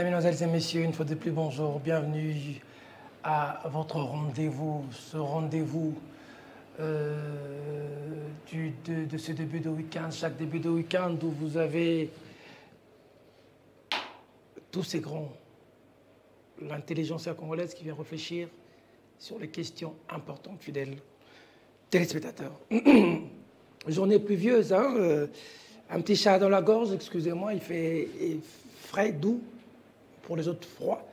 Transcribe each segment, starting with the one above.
Mesdemoiselles et messieurs, une fois de plus, bonjour, bienvenue à votre rendez-vous, ce rendez-vous de ce début de week-end, chaque début de week-end où vous avez tous ces grands, l'intelligence congolaise qui vient réfléchir sur les questions importantes, fidèles téléspectateurs. Journée pluvieuse, hein, un petit chat dans la gorge, excusez-moi, il fait frais, doux, pour les autres froid.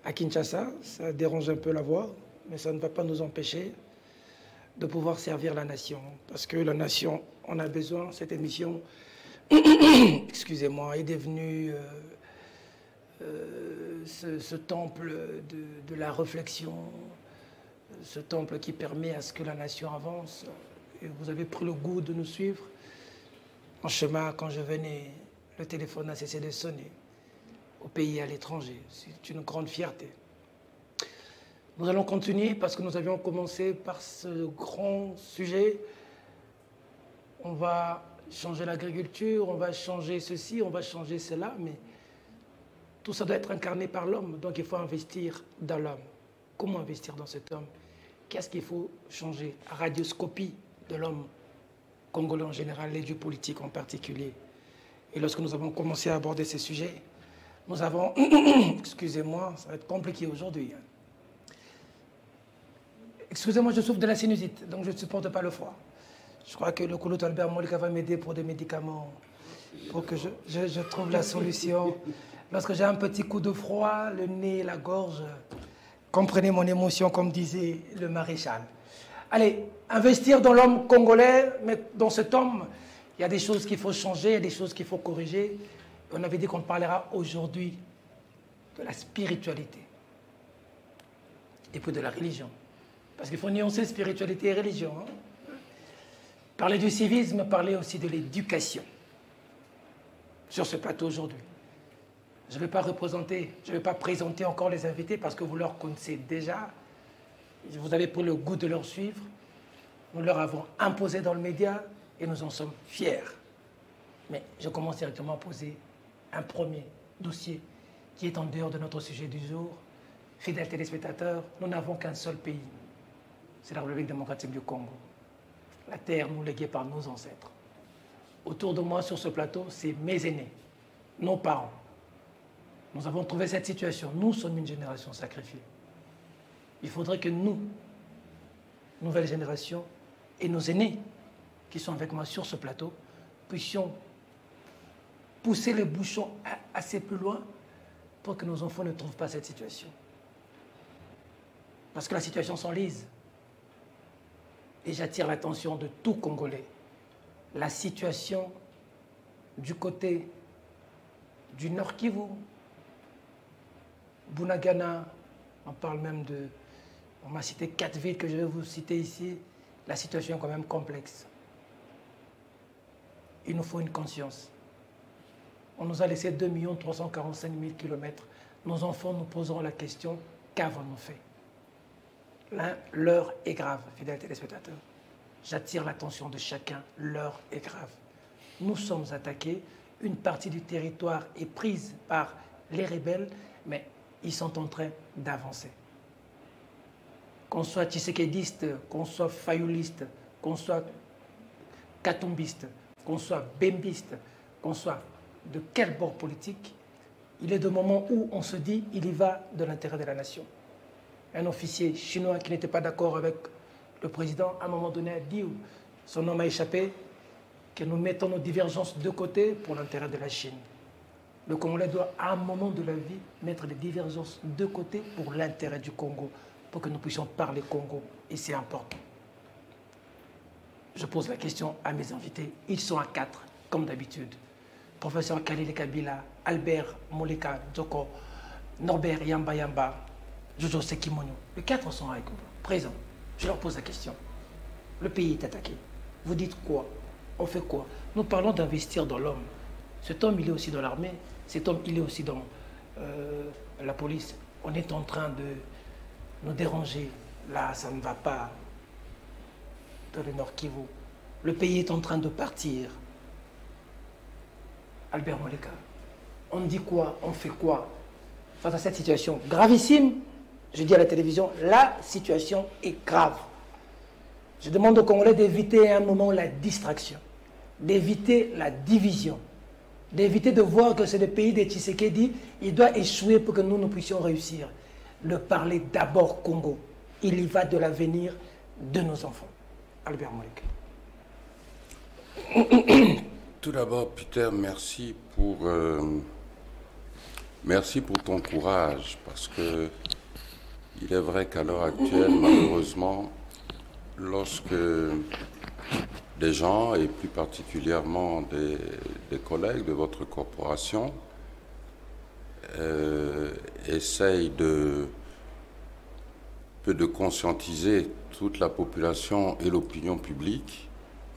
À Kinshasa, ça dérange un peu la voix, mais ça ne va pas nous empêcher de pouvoir servir la nation. Parce que la nation en a besoin. Cette émission, excusez-moi, est devenue ce temple de la réflexion, ce temple qui permet à ce que la nation avance. Et vous avez pris le goût de nous suivre. En chemin, quand je venais, le téléphone a cessé de sonner. Au pays et à l'étranger. C'est une grande fierté. Nous allons continuer parce que nous avions commencé par ce grand sujet. On va changer l'agriculture, on va changer ceci, on va changer cela, mais tout ça doit être incarné par l'homme. Donc il faut investir dans l'homme. Comment investir dans cet homme? Qu'est-ce qu'il faut changer? Radioscopie de l'homme congolais en général et du politique en particulier. Et lorsque nous avons commencé à aborder ces sujets, nous avons, excusez-moi, ça va être compliqué aujourd'hui. Excusez-moi, je souffre de la sinusite, donc je ne supporte pas le froid. Je crois que le Koulout Albert Molika va m'aider pour des médicaments, pour que je trouve la solution. Lorsque j'ai un petit coup de froid, le nez, la gorge, comprenez mon émotion, comme disait le maréchal. Allez, investir dans l'homme congolais, mais dans cet homme, il y a des choses qu'il faut changer, il y a des choses qu'il faut corriger. On avait dit qu'on parlera aujourd'hui de la spiritualité et puis de la religion. Parce qu'il faut nuancer spiritualité et religion. Hein. Parler du civisme, parler aussi de l'éducation. Sur ce plateau aujourd'hui. Je ne vais pas représenter, je ne vais pas présenter encore les invités parce que vous leur connaissez déjà. Vous avez pris le goût de leur suivre. Nous leur avons imposé dans le média et nous en sommes fiers. Mais je commence directement à poser un premier dossier qui est en dehors de notre sujet du jour. Fidèles téléspectateurs, nous n'avons qu'un seul pays. C'est la République démocratique du Congo. La terre nous léguée par nos ancêtres. Autour de moi, sur ce plateau, c'est mes aînés, nos parents. Nous avons trouvé cette situation. Nous sommes une génération sacrifiée. Il faudrait que nous, nouvelle génération, et nos aînés qui sont avec moi sur ce plateau, puissions pousser les bouchons assez plus loin pour que nos enfants ne trouvent pas cette situation. Parce que la situation s'enlise. Et j'attire l'attention de tout Congolais. La situation du côté du Nord Kivu, Bunagana, on parle même de... On m'a cité 4 villes que je vais vous citer ici. La situation est quand même complexe. Il nous faut une conscience. On nous a laissé 2 345 000 kilomètres. Nos enfants nous poseront la question, qu'avons-nous fait? L'heure est grave, fidèles téléspectateurs. J'attire l'attention de chacun, l'heure est grave. Nous sommes attaqués, une partie du territoire est prise par les rebelles, mais ils sont en train d'avancer. Qu'on soit tshisekidiste, qu'on soit fayouliste, qu'on soit katombiste, qu'on soit bembiste, qu'on soit de quel bord politique, il est de moments où on se dit il y va de l'intérêt de la nation. Un officier chinois qui n'était pas d'accord avec le président, à un moment donné, a dit, son nom a échappé, que nous mettons nos divergences de côté pour l'intérêt de la Chine. Le Congolais doit, à un moment de la vie, mettre les divergences de côté pour l'intérêt du Congo, pour que nous puissions parler Congo, et c'est important. Je pose la question à mes invités. Ils sont à 4, comme d'habitude. Professeur Khalil Kabila, Albert Molika Djoko, Norbert Yamba Yamba, Jojo Sekimono. Les 4 sont avec vous, présents. Je leur pose la question. Le pays est attaqué. Vous dites quoi? On fait quoi? Nous parlons d'investir dans l'homme. Cet homme, il est aussi dans l'armée. Cet homme, il est aussi dans la police. On est en train de nous déranger. Là, ça ne va pas. Dans le Nord Kivu. Le pays est en train de partir. Albert Moleka, on dit quoi? On fait quoi? face à cette situation gravissime. Je dis à la télévision, la situation est grave. Je demande aux Congolais d'éviter un moment la distraction, d'éviter la division, d'éviter de voir que c'est le pays de Tshisekedi, il doit échouer pour que nous puissions réussir. Le parler d'abord Congo. Il y va de l'avenir de nos enfants. Albert Moulik. Tout d'abord, Peter, merci pour ton courage, parce que il est vrai qu'à l'heure actuelle, malheureusement, lorsque des gens, et plus particulièrement des collègues de votre corporation, essayent de conscientiser toute la population et l'opinion publique,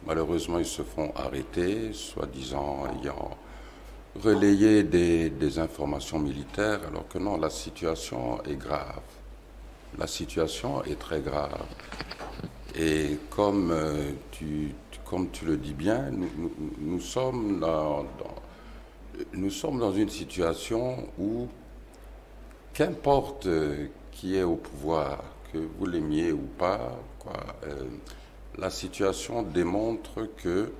malheureusement, ils se font arrêter, soi-disant ayant relayé des informations militaires, alors que non, la situation est grave. La situation est très grave. Et comme tu le dis bien, nous sommes dans une situation où, qu'importe qui est au pouvoir, que vous l'aimiez ou pas, la situation démontre que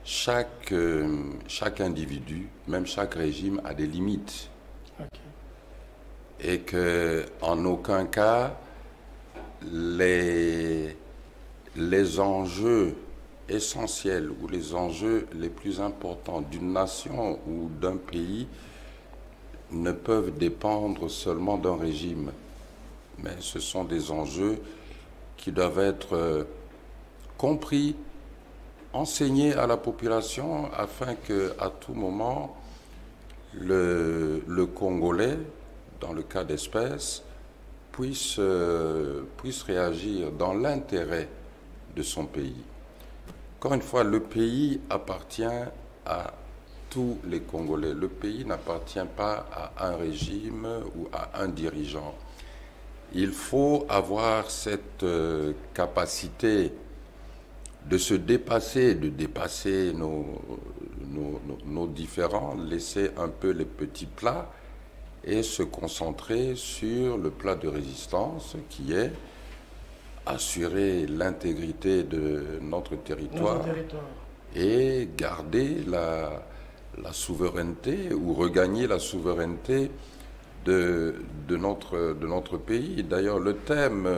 chaque individu, même chaque régime, a des limites. Okay. Et qu'en aucun cas, les enjeux essentiels ou les enjeux les plus importants d'une nation ou d'un pays ne peuvent dépendre seulement d'un régime. Mais ce sont des enjeux qui doivent être compris, enseignés à la population afin qu'à tout moment, le Congolais, dans le cas d'espèce, puisse réagir dans l'intérêt de son pays. Encore une fois, le pays appartient à tous les Congolais. Le pays n'appartient pas à un régime ou à un dirigeant. Il faut avoir cette capacité de se dépasser, de dépasser nos différends, laisser un peu les petits plats et se concentrer sur le plat de résistance qui est assurer l'intégrité de notre territoire et garder la souveraineté ou regagner la souveraineté de notre pays. D'ailleurs, le thème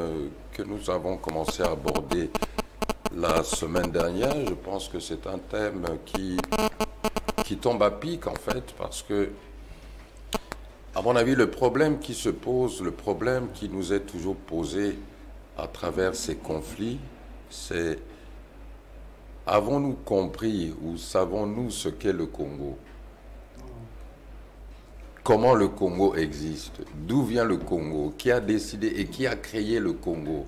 que nous avons commencé à aborder la semaine dernière, je pense que c'est un thème qui tombe à pic en fait, parce que, à mon avis, le problème qui se pose, le problème qui nous est toujours posé à travers ces conflits, c'est: avons-nous compris ou savons-nous ce qu'est le Congo? Comment le Congo existe? D'où vient le Congo? Qui a décidé et qui a créé le Congo?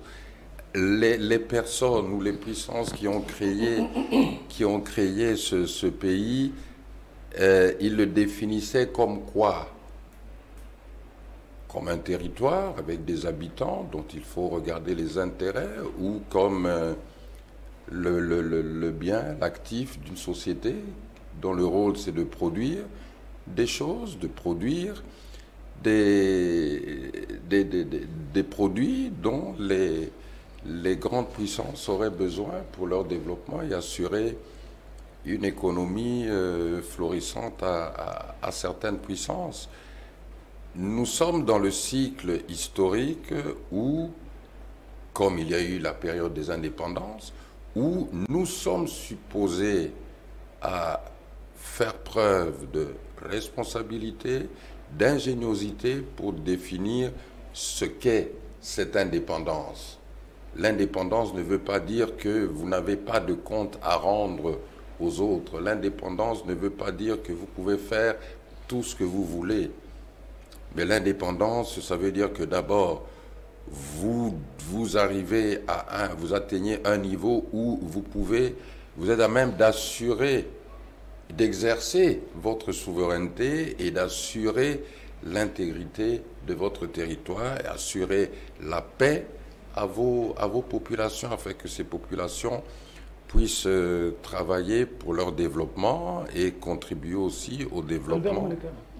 Les personnes ou les puissances qui ont créé ce pays, ils le définissaient comme quoi? Comme un territoire avec des habitants dont il faut regarder les intérêts, ou comme le bien, l'actif d'une société dont le rôle c'est de produire des choses, de produire des produits dont les grandes puissances auraient besoin pour leur développement et assurer une économie florissante à certaines puissances. Nous sommes dans le cycle historique où, comme il y a eu la période des indépendances, où nous sommes supposés à faire preuve de responsabilité, d'ingéniosité pour définir ce qu'est cette indépendance. L'indépendance ne veut pas dire que vous n'avez pas de compte à rendre aux autres. L'indépendance ne veut pas dire que vous pouvez faire tout ce que vous voulez. Mais l'indépendance, ça veut dire que d'abord, vous atteignez un niveau où vous êtes à même d'assurer, d'exercer votre souveraineté et d'assurer l'intégrité de votre territoire et assurer la paix à vos populations, afin que ces populations puissent travailler pour leur développement et contribuer aussi au développement.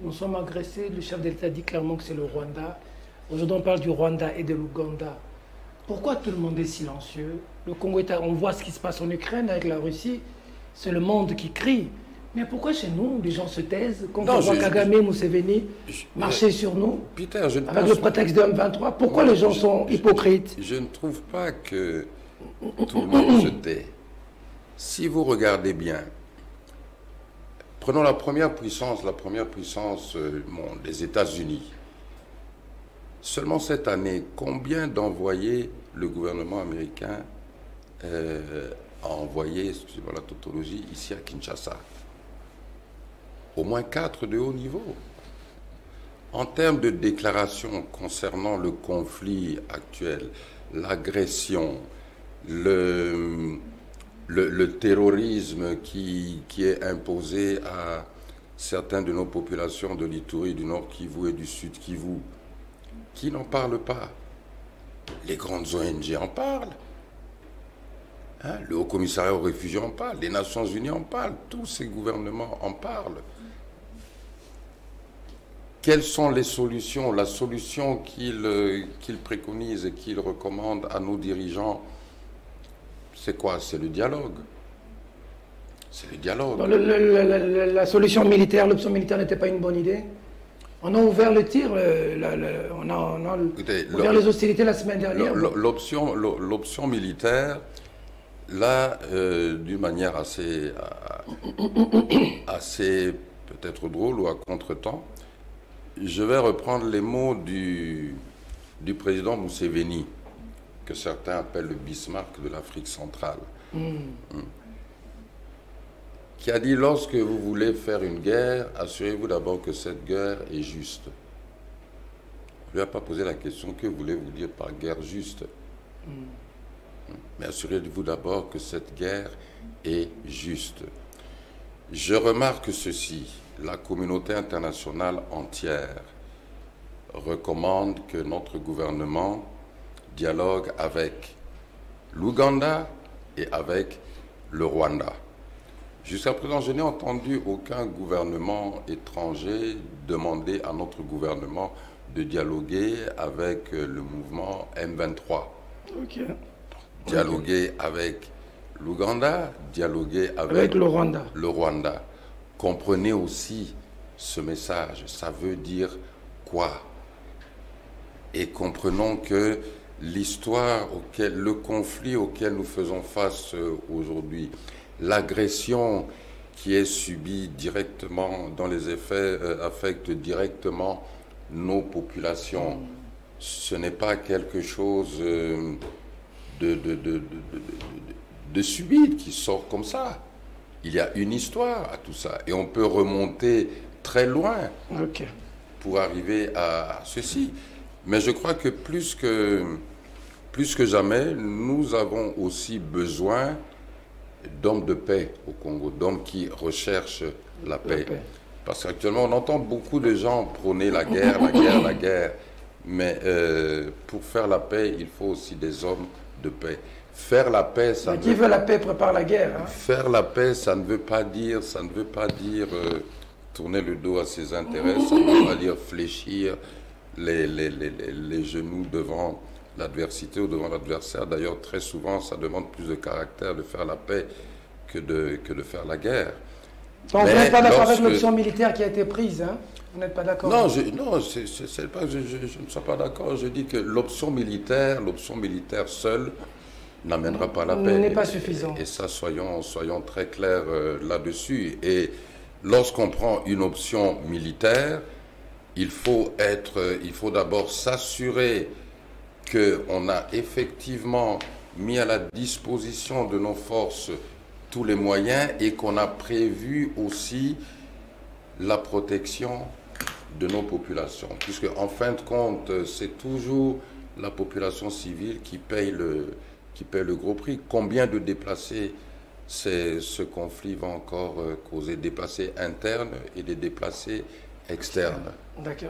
Nous sommes agressés, le chef de l'État dit clairement que c'est le Rwanda. Aujourd'hui, on parle du Rwanda et de l'Ouganda. Pourquoi tout le monde est silencieux? Le Congo on voit ce qui se passe en Ukraine avec la Russie, c'est le monde qui crie. Mais pourquoi chez nous, les gens se taisent quand on voit Kagame et Museveni marcher sur nous Peter, avec le prétexte de M23? Pourquoi les gens sont hypocrites? Je ne trouve pas que tout le monde se tait. Si vous regardez bien, prenons la première puissance des États-Unis. Seulement cette année, combien d'envoyés le gouvernement américain a envoyé, excusez-moi la tautologie, ici à Kinshasa? Au moins 4 de haut niveau. En termes de déclarations concernant le conflit actuel, l'agression, le terrorisme qui est imposé à certaines de nos populations de l'Ituri, du Nord Kivu et du Sud Kivu, qui n'en parlent pas? Les grandes ONG en parlent. Hein? Le Haut Commissariat aux réfugiés en parle, les Nations Unies en parlent, tous ces gouvernements en parlent. Quelles sont les solutions? La solution qu'ils préconisent et qu'ils recommandent à nos dirigeants, c'est quoi? C'est le dialogue. C'est le dialogue. La solution militaire, l'option militaire n'était pas une bonne idée? On a ouvert le tir, on a ouvert les hostilités la semaine dernière. L'option militaire, là, d'une manière assez peut-être drôle ou à contre-temps, je vais reprendre les mots du président Museveni, que certains appellent le Bismarck de l'Afrique centrale, qui a dit: lorsque vous voulez faire une guerre, assurez-vous d'abord que cette guerre est juste. On ne lui a pas posé la question: que voulez-vous dire par guerre juste? Mais assurez-vous d'abord que cette guerre est juste. Je remarque ceci: la communauté internationale entière recommande que notre gouvernement dialogue avec l'Ouganda et avec le Rwanda. Jusqu'à présent, je n'ai entendu aucun gouvernement étranger demander à notre gouvernement de dialoguer avec le mouvement M23. Okay. Dialoguer avec l'Ouganda, dialoguer avec le Rwanda. Le Rwanda. Comprenez aussi ce message. Ça veut dire quoi? Et comprenons que l'histoire, le conflit auquel nous faisons face aujourd'hui, l'agression qui est subie directement, dont les effets affectent directement nos populations, ce n'est pas quelque chose de subite qui sort comme ça. Il y a une histoire à tout ça. Et on peut remonter très loin pour arriver à ceci. Mais je crois que plus que jamais, nous avons aussi besoin d'hommes de paix au Congo, d'hommes qui recherchent la paix. Parce qu'actuellement, on entend beaucoup de gens prôner la guerre, la guerre, la guerre. Mais pour faire la paix, il faut aussi des hommes de paix. Faire la paix, ça qui veut la paix prépare la guerre. Hein? Faire la paix, ça ne veut pas dire tourner le dos à ses intérêts, ça ne veut pas dire fléchir les genoux devant l'adversité ou devant l'adversaire. D'ailleurs, très souvent, ça demande plus de caractère de faire la paix que de faire la guerre. Donc, vous n'êtes pas d'accord avec l'option militaire qui a été prise, hein? Vous n'êtes pas d'accord? Non, c'est pas que je ne suis pas d'accord. Je dis que l'option militaire seule n'amènera pas la paix. N'est pas suffisant. Et ça, soyons très clairs là-dessus. Et lorsqu'on prend une option militaire, il faut d'abord s'assurer qu'on a effectivement mis à la disposition de nos forces tous les moyens et qu'on a prévu aussi la protection de nos populations. Puisque, en fin de compte, c'est toujours la population civile qui paye le gros prix. Combien de déplacés ce conflit va encore causer? Déplacés internes et des déplacés externes. D'accord.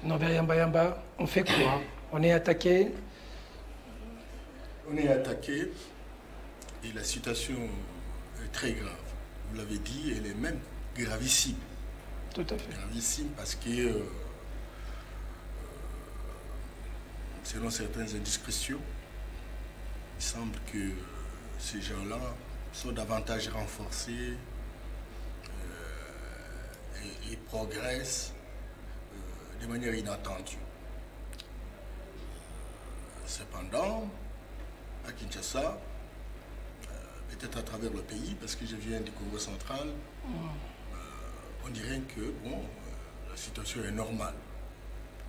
Norbert Yamba, on fait quoi? On est attaqué? On est attaqué. Et la situation est très grave. Vous l'avez dit, elle est même gravissime. Tout à fait. Gravissime parce que, selon certaines indiscrétions, il semble que ces gens-là sont davantage renforcés et progressent de manière inattendue. Cependant, à Kinshasa, peut-être à travers le pays, parce que je viens du Congo central, on dirait que bon, la situation est normale.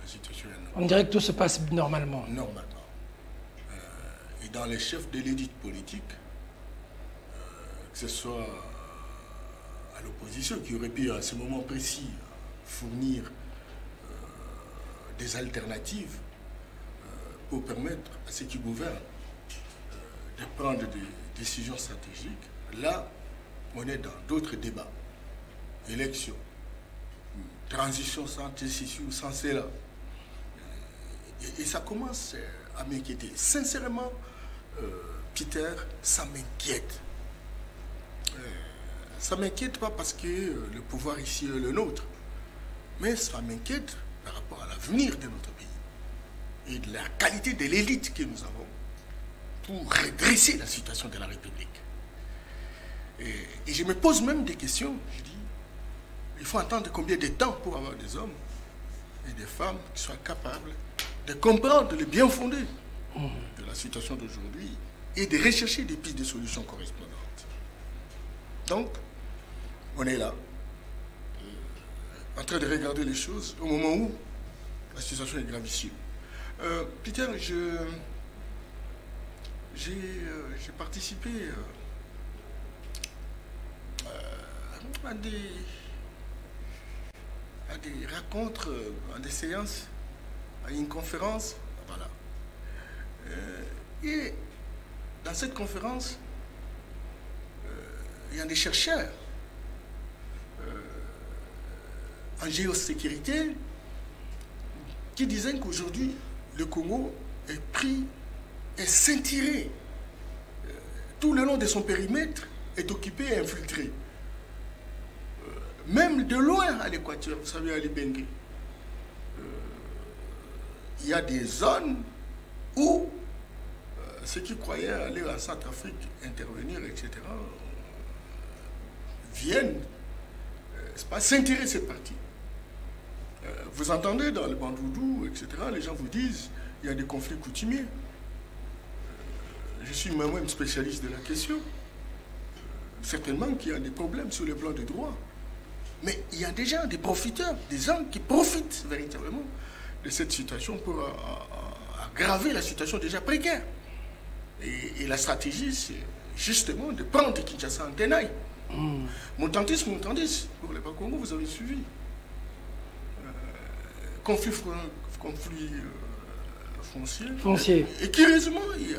La situation est normale. On dirait que tout se passe normalement. Normalement. Et dans les chefs de l'élite politique, que ce soit à l'opposition, qui aurait pu à ce moment précis fournir des alternatives pour permettre à ceux qui gouvernent de prendre des décisions stratégiques, là, on est dans d'autres débats. Élections, transition sans ceci ou sans cela. Et ça commence à m'inquiéter. Sincèrement, Peter, ça m'inquiète. Ça m'inquiète pas parce que le pouvoir ici est le nôtre, mais ça m'inquiète par rapport à l'avenir de notre pays et de la qualité de l'élite que nous avons pour redresser la situation de la République. Et je me pose même des questions. Je dis, il faut attendre combien de temps pour avoir des hommes et des femmes qui soient capables de comprendre le bien fondé de la situation d'aujourd'hui et de rechercher des pistes de solutions correspondantes. Donc, on est là, en train de regarder les choses au moment où la situation est gravissime. Peter, j'ai participé à des rencontres, à des séances, à une conférence. Voilà. Et dans cette conférence, il y a des chercheurs en géosécurité qui disaient qu'aujourd'hui, le Congo est pris et ceinturé. Tout le long de son périmètre est occupé et infiltré. Même de loin à l'équateur, vous savez, à Libengui, il y a des zones où ceux qui croyaient aller en Centrafrique intervenir, etc., viennent, c'est pas ceinturer cette partie. Vous entendez dans le Bandroudou, etc., les gens vous disent il y a des conflits coutumiers. Je suis moi-même spécialiste de la question. Certainement qu'il y a des problèmes sur le plan des droits. Mais il y a déjà des profiteurs, des gens qui profitent véritablement de cette situation pour aggraver la situation déjà précaire. Et la stratégie, c'est justement de prendre Kinshasa en tenaille. Montandis, pour les Bas-Congo, vous avez suivi. Conflit foncier. Et curieusement, il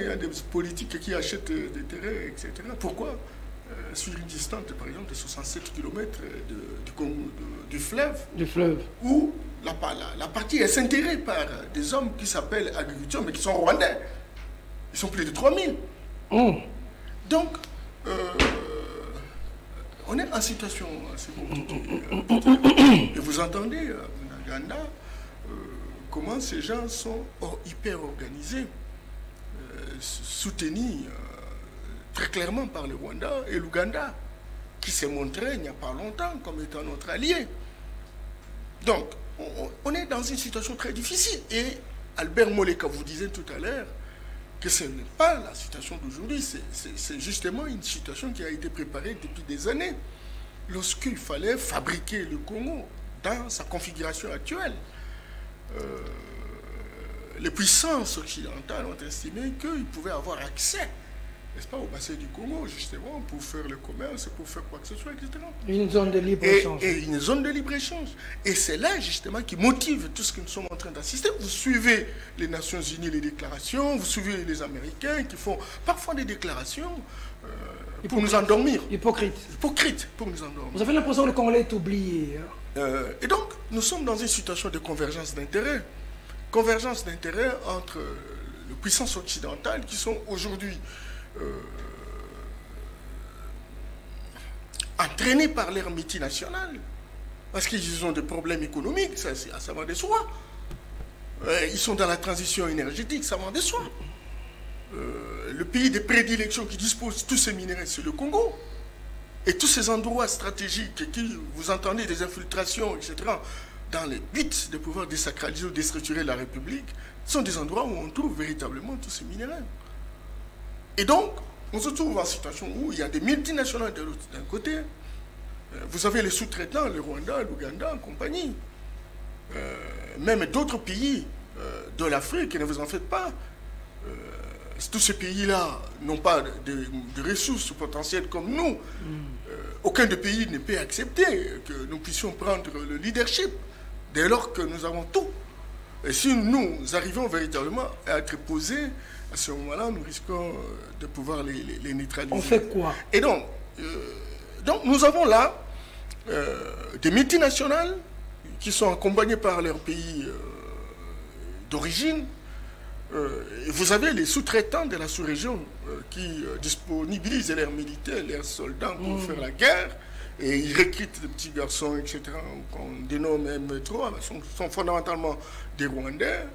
y a des politiques qui achètent des terrains, etc. Pourquoi sur une distance, par exemple, de 67 km du fleuve, où la partie est ceinturée par des hommes qui s'appellent agriculteurs, mais qui sont rwandais. Ils sont plus de 3000. Donc, on est en situation assez compliquée. Et vous entendez, en Uganda, comment ces gens sont hyper organisés, soutenus très clairement par le Rwanda et l'Ouganda, qui s'est montré il n'y a pas longtemps comme étant notre allié. Donc, on est dans une situation très difficile. Et Albert Moleka vous disait tout à l'heure que ce n'est pas la situation d'aujourd'hui, c'est justement une situation qui a été préparée depuis des années, lorsqu'il fallait fabriquer le Congo dans sa configuration actuelle. Les puissances occidentales ont estimé qu'ils pouvaient avoir accès, n'est-ce pas, au bassin du Congo, justement, pour faire le commerce, pour faire quoi que ce soit, etc. Une zone de libre-échange. Et une zone de libre-échange. Et c'est là, justement, qui motive tout ce que nous sommes en train d'assister. Vous suivez les Nations Unies, les déclarations, vous suivez les Américains qui font parfois des déclarations pour nous endormir. Hypocrite pour nous endormir. Vous avez l'impression que le Congolais est oublié. Et donc, nous sommes dans une situation de convergence d'intérêts. Convergence d'intérêts entre le puissances occidentales qui sont aujourd'hui entraînées par leur multinationales, parce qu'ils ont des problèmes économiques, ça va de soi. Ils sont dans la transition énergétique, ça va de soi. Le pays de prédilection qui dispose de tous ces minéraux, c'est le Congo. Et tous ces endroits stratégiques qui, vous entendez, des infiltrations, etc., dans les buts de pouvoir désacraliser ou déstructurer la République, sont des endroits où on trouve véritablement tous ces minéraux. Et donc, on se trouve en situation où il y a des multinationales d'un côté, vous avez les sous-traitants, le Rwanda, l'Ouganda, en compagnie, même d'autres pays de l'Afrique, ne vous en faites pas. Tous ces pays-là n'ont pas de ressources potentielles comme nous. Aucun des pays ne peut accepter que nous puissions prendre le leadership dès lors que nous avons tout. Et si nous arrivons véritablement à être posés, à ce moment-là, nous risquons de pouvoir les neutraliser. On fait quoi? Et donc nous avons là des multinationales qui sont accompagnées par leur pays d'origine. Vous avez les sous-traitants de la sous-région qui disponibilisent leurs militaires, leurs soldats pour faire la guerre, et ils recrutent des petits garçons, etc., qu'on dénomme M3, sont fondamentalement des Rwandais.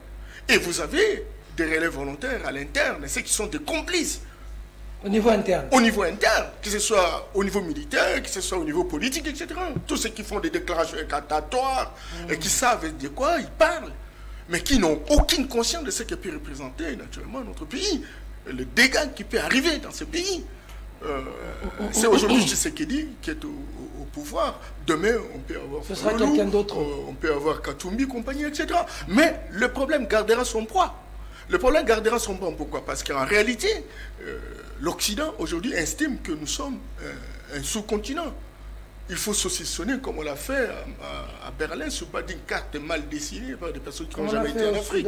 Et vous avez des relais volontaires à l'interne, ceux qui sont des complices. Au niveau interne? Au niveau interne, que ce soit au niveau militaire, que ce soit au niveau politique, etc. Tous ceux qui font des déclarations incantatoires et qui savent de quoi ils parlent, mais qui n'ont aucune conscience de ce que peut représenter naturellement notre pays, le dégât qui peut arriver dans ce pays. C'est aujourd'hui Tshisekedi qui est au pouvoir. Demain, on peut avoir ce sera quelqu'un d'autre. On peut avoir Katumbi, compagnie, etc. Mais le problème gardera son poids. Le problème gardera son poids. Pourquoi? Parce qu'en réalité, l'Occident aujourd'hui estime que nous sommes un sous-continent. Il faut saucissonner comme on l'a fait à Berlin, sur pas d'une carte mal dessinée par des personnes qui n'ont jamais été en Afrique.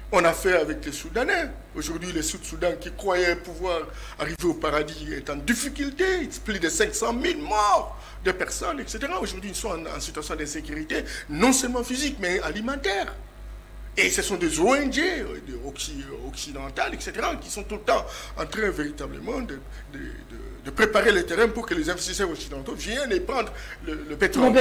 On a fait avec les Soudanais. Aujourd'hui, les Sud-Soudan qui croyaient pouvoir arriver au paradis est en difficulté. Plus de 500 000 morts de personnes, etc. Aujourd'hui, ils sont en situation d'insécurité, non seulement physique, mais alimentaire. Et ce sont des ONG occidentales, etc., qui sont tout le temps en train véritablement de préparer le terrain pour que les investisseurs occidentaux viennent et prendre le pétrole.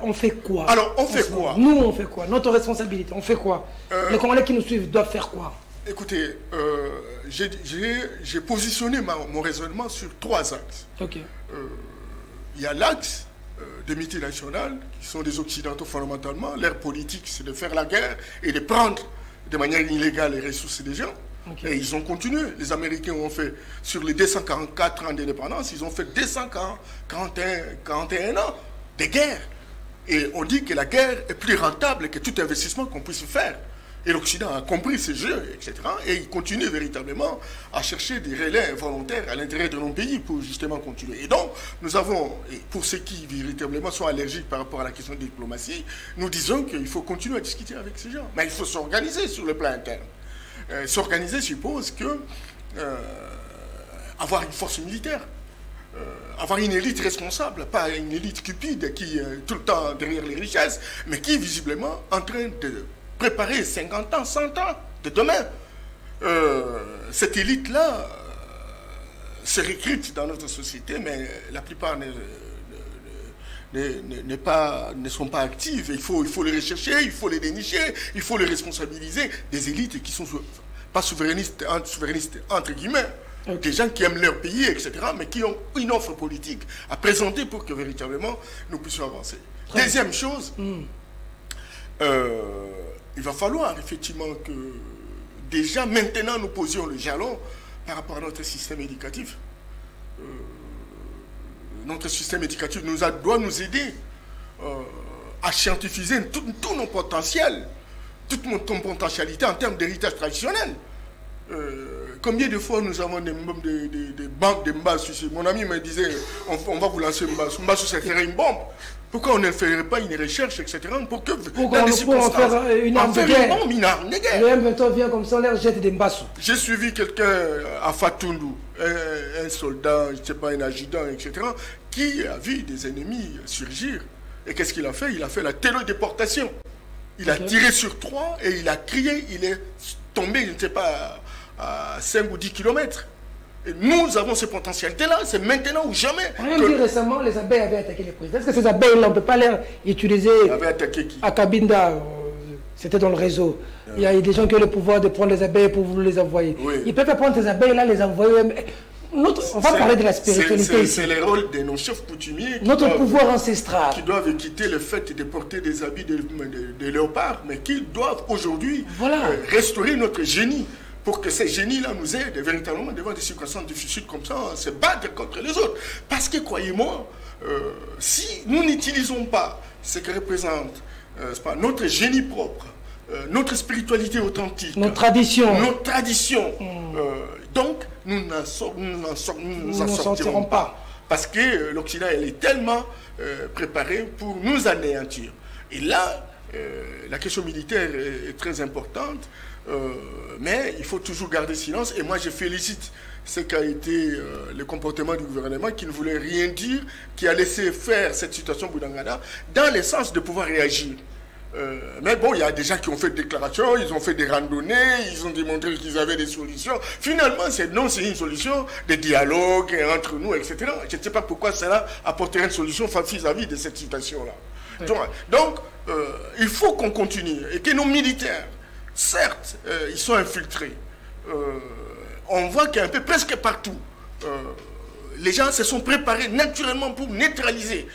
On fait quoi? Alors, on fait quoi? Nous, on fait quoi? Notre responsabilité, on fait quoi? Les Congolais qui nous suivent doivent faire quoi? Écoutez, j'ai positionné mon raisonnement sur 3 axes. Ok. Il y a l'axe des multinationales, qui sont des occidentaux fondamentalement. Leur politique, c'est de faire la guerre et de prendre de manière illégale les ressources des gens. Okay. Et ils ont continué. Les Américains ont fait, sur les 244 ans d'indépendance, ils ont fait 241 ans de guerre. Et on dit que la guerre est plus rentable que tout investissement qu'on puisse faire. Et l'Occident a compris ce jeu, etc. Et il continue véritablement à chercher des relais volontaires à l'intérieur de nos pays pour justement continuer. Et donc, nous avons, et pour ceux qui véritablement sont allergiques par rapport à la question de diplomatie, nous disons qu'il faut continuer à discuter avec ces gens. Mais il faut s'organiser sur le plan interne. S'organiser suppose que avoir une force militaire, avoir une élite responsable, pas une élite cupide qui est tout le temps derrière les richesses, mais qui est visiblement en train de préparer 50 ans, 100 ans de demain. Cette élite-là se recrute dans notre société, mais la plupart ne sont pas actives. Il faut les rechercher, il faut les dénicher, il faut les responsabiliser. Des élites qui sont pas souverainistes entre guillemets, okay. Des gens qui aiment leur pays, etc., mais qui ont une offre politique à présenter pour que véritablement nous puissions avancer. Deuxième chose, il va falloir effectivement que déjà maintenant nous posions le jalon par rapport à notre système éducatif. Notre système éducatif doit nous aider à scientifiser tous nos potentiels, toute notre potentialité en termes d'héritage traditionnel. Combien de fois nous avons des banques de Mbassou? Mon ami me disait, on va vous lancer Mbassou. Mbassou, ça ferait une bombe. Pourquoi on ne ferait pas une recherche, etc. Pour que, dans des circonstances, faire une arme de guerre. Une arme de guerre. Le M23 vient comme ça, on leur jette des Mbassou. J'ai suivi quelqu'un à Fatundu, un soldat, je ne sais pas, un adjudant, etc., qui a vu des ennemis surgir. Et qu'est-ce qu'il a fait? Il a fait la télédéportation. Il a tiré sur 3 et il a crié, il est tombé, je ne sais pas à 5 ou 10 kilomètres. Et nous avons ces potentialités-là, c'est maintenant ou jamais. On a dit récemment, les abeilles avaient attaqué les présidents. Est-ce que ces abeilles-là, on ne peut pas les utiliser à Cabinda? C'était dans le réseau. Il y a des gens qui ont le pouvoir de prendre les abeilles pour vous les envoyer. Oui. Ils peuvent prendre ces abeilles-là, les envoyer. On va parler de la spiritualité ici. C'est le rôle de nos chefs coutumiers. Notre pouvoir ancestral. Qui doivent quitter le fait de porter des habits de léopard, mais qui doivent aujourd'hui restaurer notre génie pour que ces génies-là nous aident véritablement devant des circonstances difficiles comme ça à se battre contre les autres. Parce que, croyez-moi, si nous n'utilisons pas ce que représente notre génie propre, notre spiritualité authentique, nos traditions, donc nous n'en sortirons pas. Parce que l'Occident est tellement préparé pour nous anéantir. Et là, la question militaire est très importante, mais il faut toujours garder silence. Et moi, je félicite ce qu'a été le comportement du gouvernement qui ne voulait rien dire, qui a laissé faire cette situation Boudangada dans le sens de pouvoir réagir. Mais bon, il y a des gens qui ont fait des déclarations, ils ont fait des randonnées, ils ont démontré qu'ils avaient des solutions. Finalement, c'est une solution de dialogue entre nous, etc. Je ne sais pas pourquoi cela apporterait une solution vis-à-vis de cette situation-là. Oui. Donc, il faut qu'on continue et que nos militaires, certes, ils sont infiltrés. On voit qu'un peu presque partout, les gens se sont préparés naturellement pour neutraliser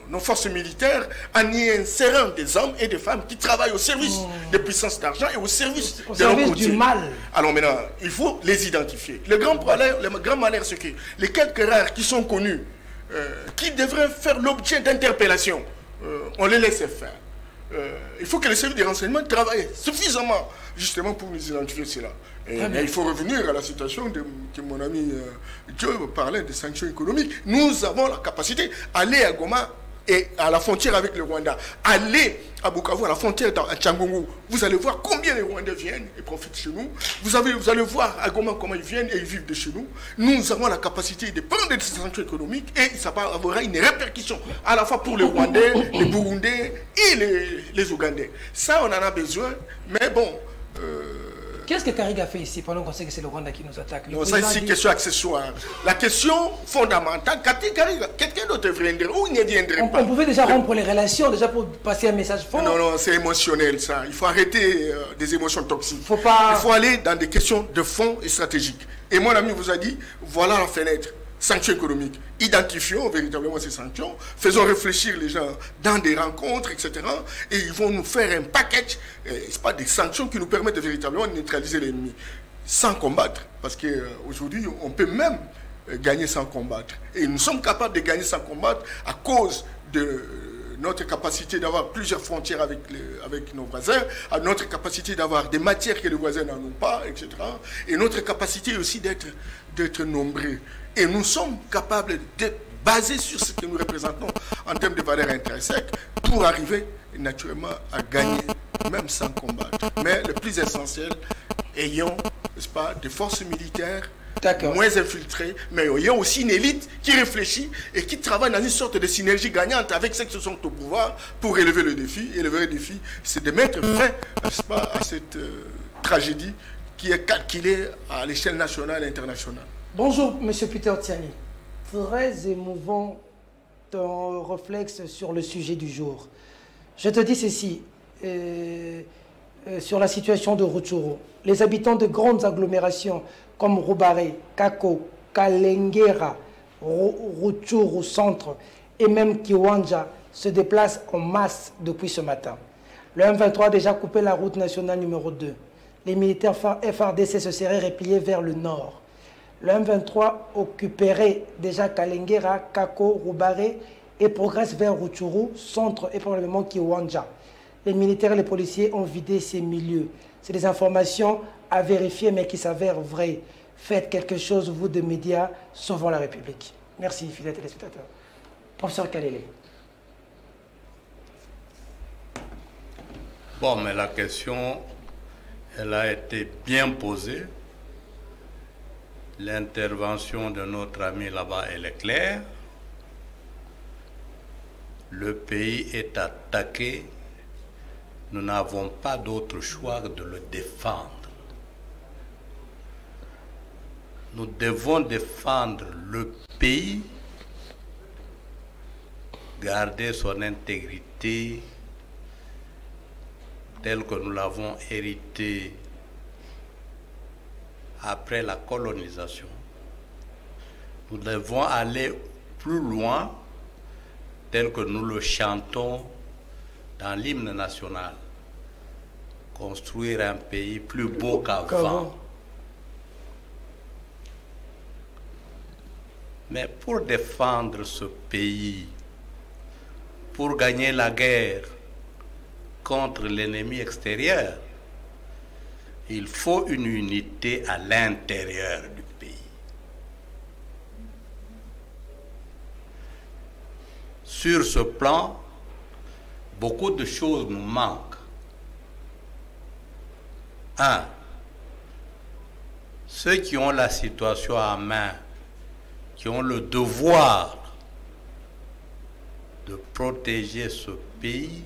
nos forces militaires en y insérant des hommes et des femmes qui travaillent au service des puissances d'argent et au service du mal. Alors maintenant, il faut les identifier. Le grand malheur, c'est que les quelques rares qui sont connus, qui devraient faire l'objet d'interpellations, on les laisse faire. Il faut que les services de renseignement travaillent suffisamment justement pour nous identifier cela. Mais il faut revenir à la situation que mon ami Joe parlait des sanctions économiques. Nous avons la capacité d'aller à Goma et à la frontière avec le Rwanda, aller à Bukavu, à la frontière à Tchangongo. Vous allez voir combien les Rwandais viennent et profitent chez nous. Vous allez voir à Goma comment ils viennent et ils vivent de chez nous. Nous avons la capacité de prendre des sanctions économiques et ça aura une répercussion à la fois pour les Rwandais, les Burundais et les Ougandais. Ça, on en a besoin, mais bon... Qu'est-ce que Kariga fait ici pendant qu'on sait que c'est le Rwanda qui nous attaque? Non, ça c'est une question accessoire. La question fondamentale, quelqu'un d'autre viendrait ou il ne viendrait pas. On pouvait déjà rompre les relations, déjà pour passer un message fort. Non, c'est émotionnel ça. Il faut arrêter des émotions toxiques. Il faut aller dans des questions de fond et stratégiques. Et mon ami vous a dit, voilà la fenêtre. Sanctions économiques. Identifions véritablement ces sanctions, faisons réfléchir les gens dans des rencontres, etc. Et ils vont nous faire un package, c'est pas des sanctions qui nous permettent de véritablement neutraliser l'ennemi, sans combattre. Parce qu'aujourd'hui, on peut même gagner sans combattre. Et nous sommes capables de gagner sans combattre à cause de notre capacité d'avoir plusieurs frontières avec nos voisins, à notre capacité d'avoir des matières que les voisins n'en ont pas, etc. Et notre capacité aussi d'être nombreux. Et nous sommes capables d'être basés sur ce que nous représentons en termes de valeurs intrinsèques pour arriver naturellement à gagner, même sans combattre. Mais le plus essentiel, ayons, n'est-ce pas, des forces militaires moins infiltrées, mais ayons aussi une élite qui réfléchit et qui travaille dans une sorte de synergie gagnante avec ceux qui sont au pouvoir pour élever le défi. Et le vrai défi, c'est de mettre fin, n'est-ce pas, à cette tragédie qui est calculée à l'échelle nationale et internationale. Bonjour, Monsieur Peter Tiani. Très émouvant ton réflexe sur le sujet du jour. Je te dis ceci, sur la situation de Rutshuru. Les habitants de grandes agglomérations comme Roubaré, Kako, Kalengera, Rutshuru Centre et même Kiwanja se déplacent en masse depuis ce matin. Le M23 a déjà coupé la route nationale numéro 2. Les militaires FARDC se seraient repliés vers le nord. Le M23 occuperait déjà Kalengera, Kako, Roubaré et progresse vers Rutshuru, Centre et probablement Kiwanja. Les militaires et les policiers ont vidé ces milieux. C'est des informations à vérifier mais qui s'avèrent vraies. Faites quelque chose, vous de médias, sauvons la République. Merci, fidèles téléspectateurs. Professeur Kalele. Bon, mais la question, elle a été bien posée. L'intervention de notre ami là-bas, elle est claire. Le pays est attaqué. Nous n'avons pas d'autre choix que de le défendre. nous devons défendre le pays, garder son intégrité telle que nous l'avons héritée après la colonisation. Nous devons aller plus loin tel que nous le chantons dans l'hymne national. Construire un pays plus beau qu'avant. Mais pour défendre ce pays, pour gagner la guerre contre l'ennemi extérieur, il faut une unité à l'intérieur du pays. Sur ce plan, beaucoup de choses nous manquent. Un, ceux qui ont la situation en main, qui ont le devoir de protéger ce pays,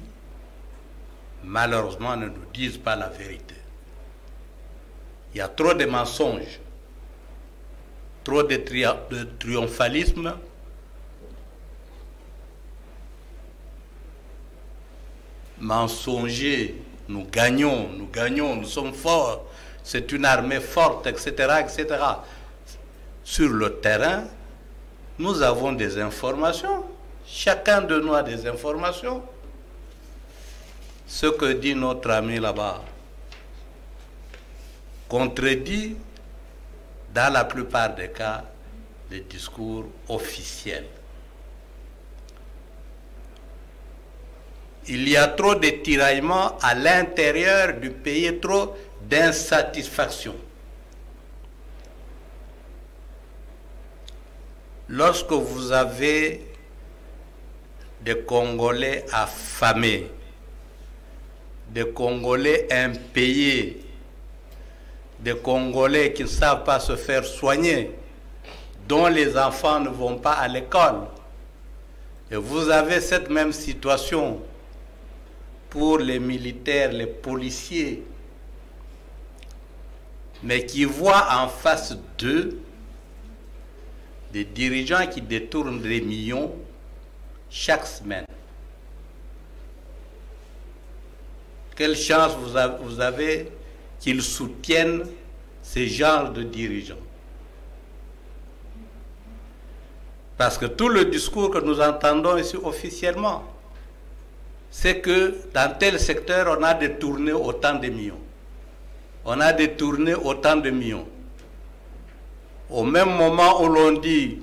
malheureusement ne nous disent pas la vérité. Il y a trop de mensonges, trop de triomphalisme, mensonger, nous gagnons, nous sommes forts, c'est une armée forte, etc., etc. Sur le terrain, nous avons des informations. Chacun de nous a des informations. Ce que dit notre ami là-bas contredit, dans la plupart des cas, les discours officiels. Il y a trop de tiraillements à l'intérieur du pays, trop d'insatisfaction. Lorsque vous avez des Congolais affamés, des Congolais impayés, des Congolais qui ne savent pas se faire soigner, dont les enfants ne vont pas à l'école, et vous avez cette même situation pour les militaires, les policiers, mais qui voient en face d'eux des dirigeants qui détournent des millions chaque semaine. Quelle chance vous avez qu'ils soutiennent ces genres de dirigeants. Parce que tout le discours que nous entendons ici officiellement, c'est que dans tel secteur, on a détourné autant de millions. On a détourné autant de millions. Au même moment où l'on dit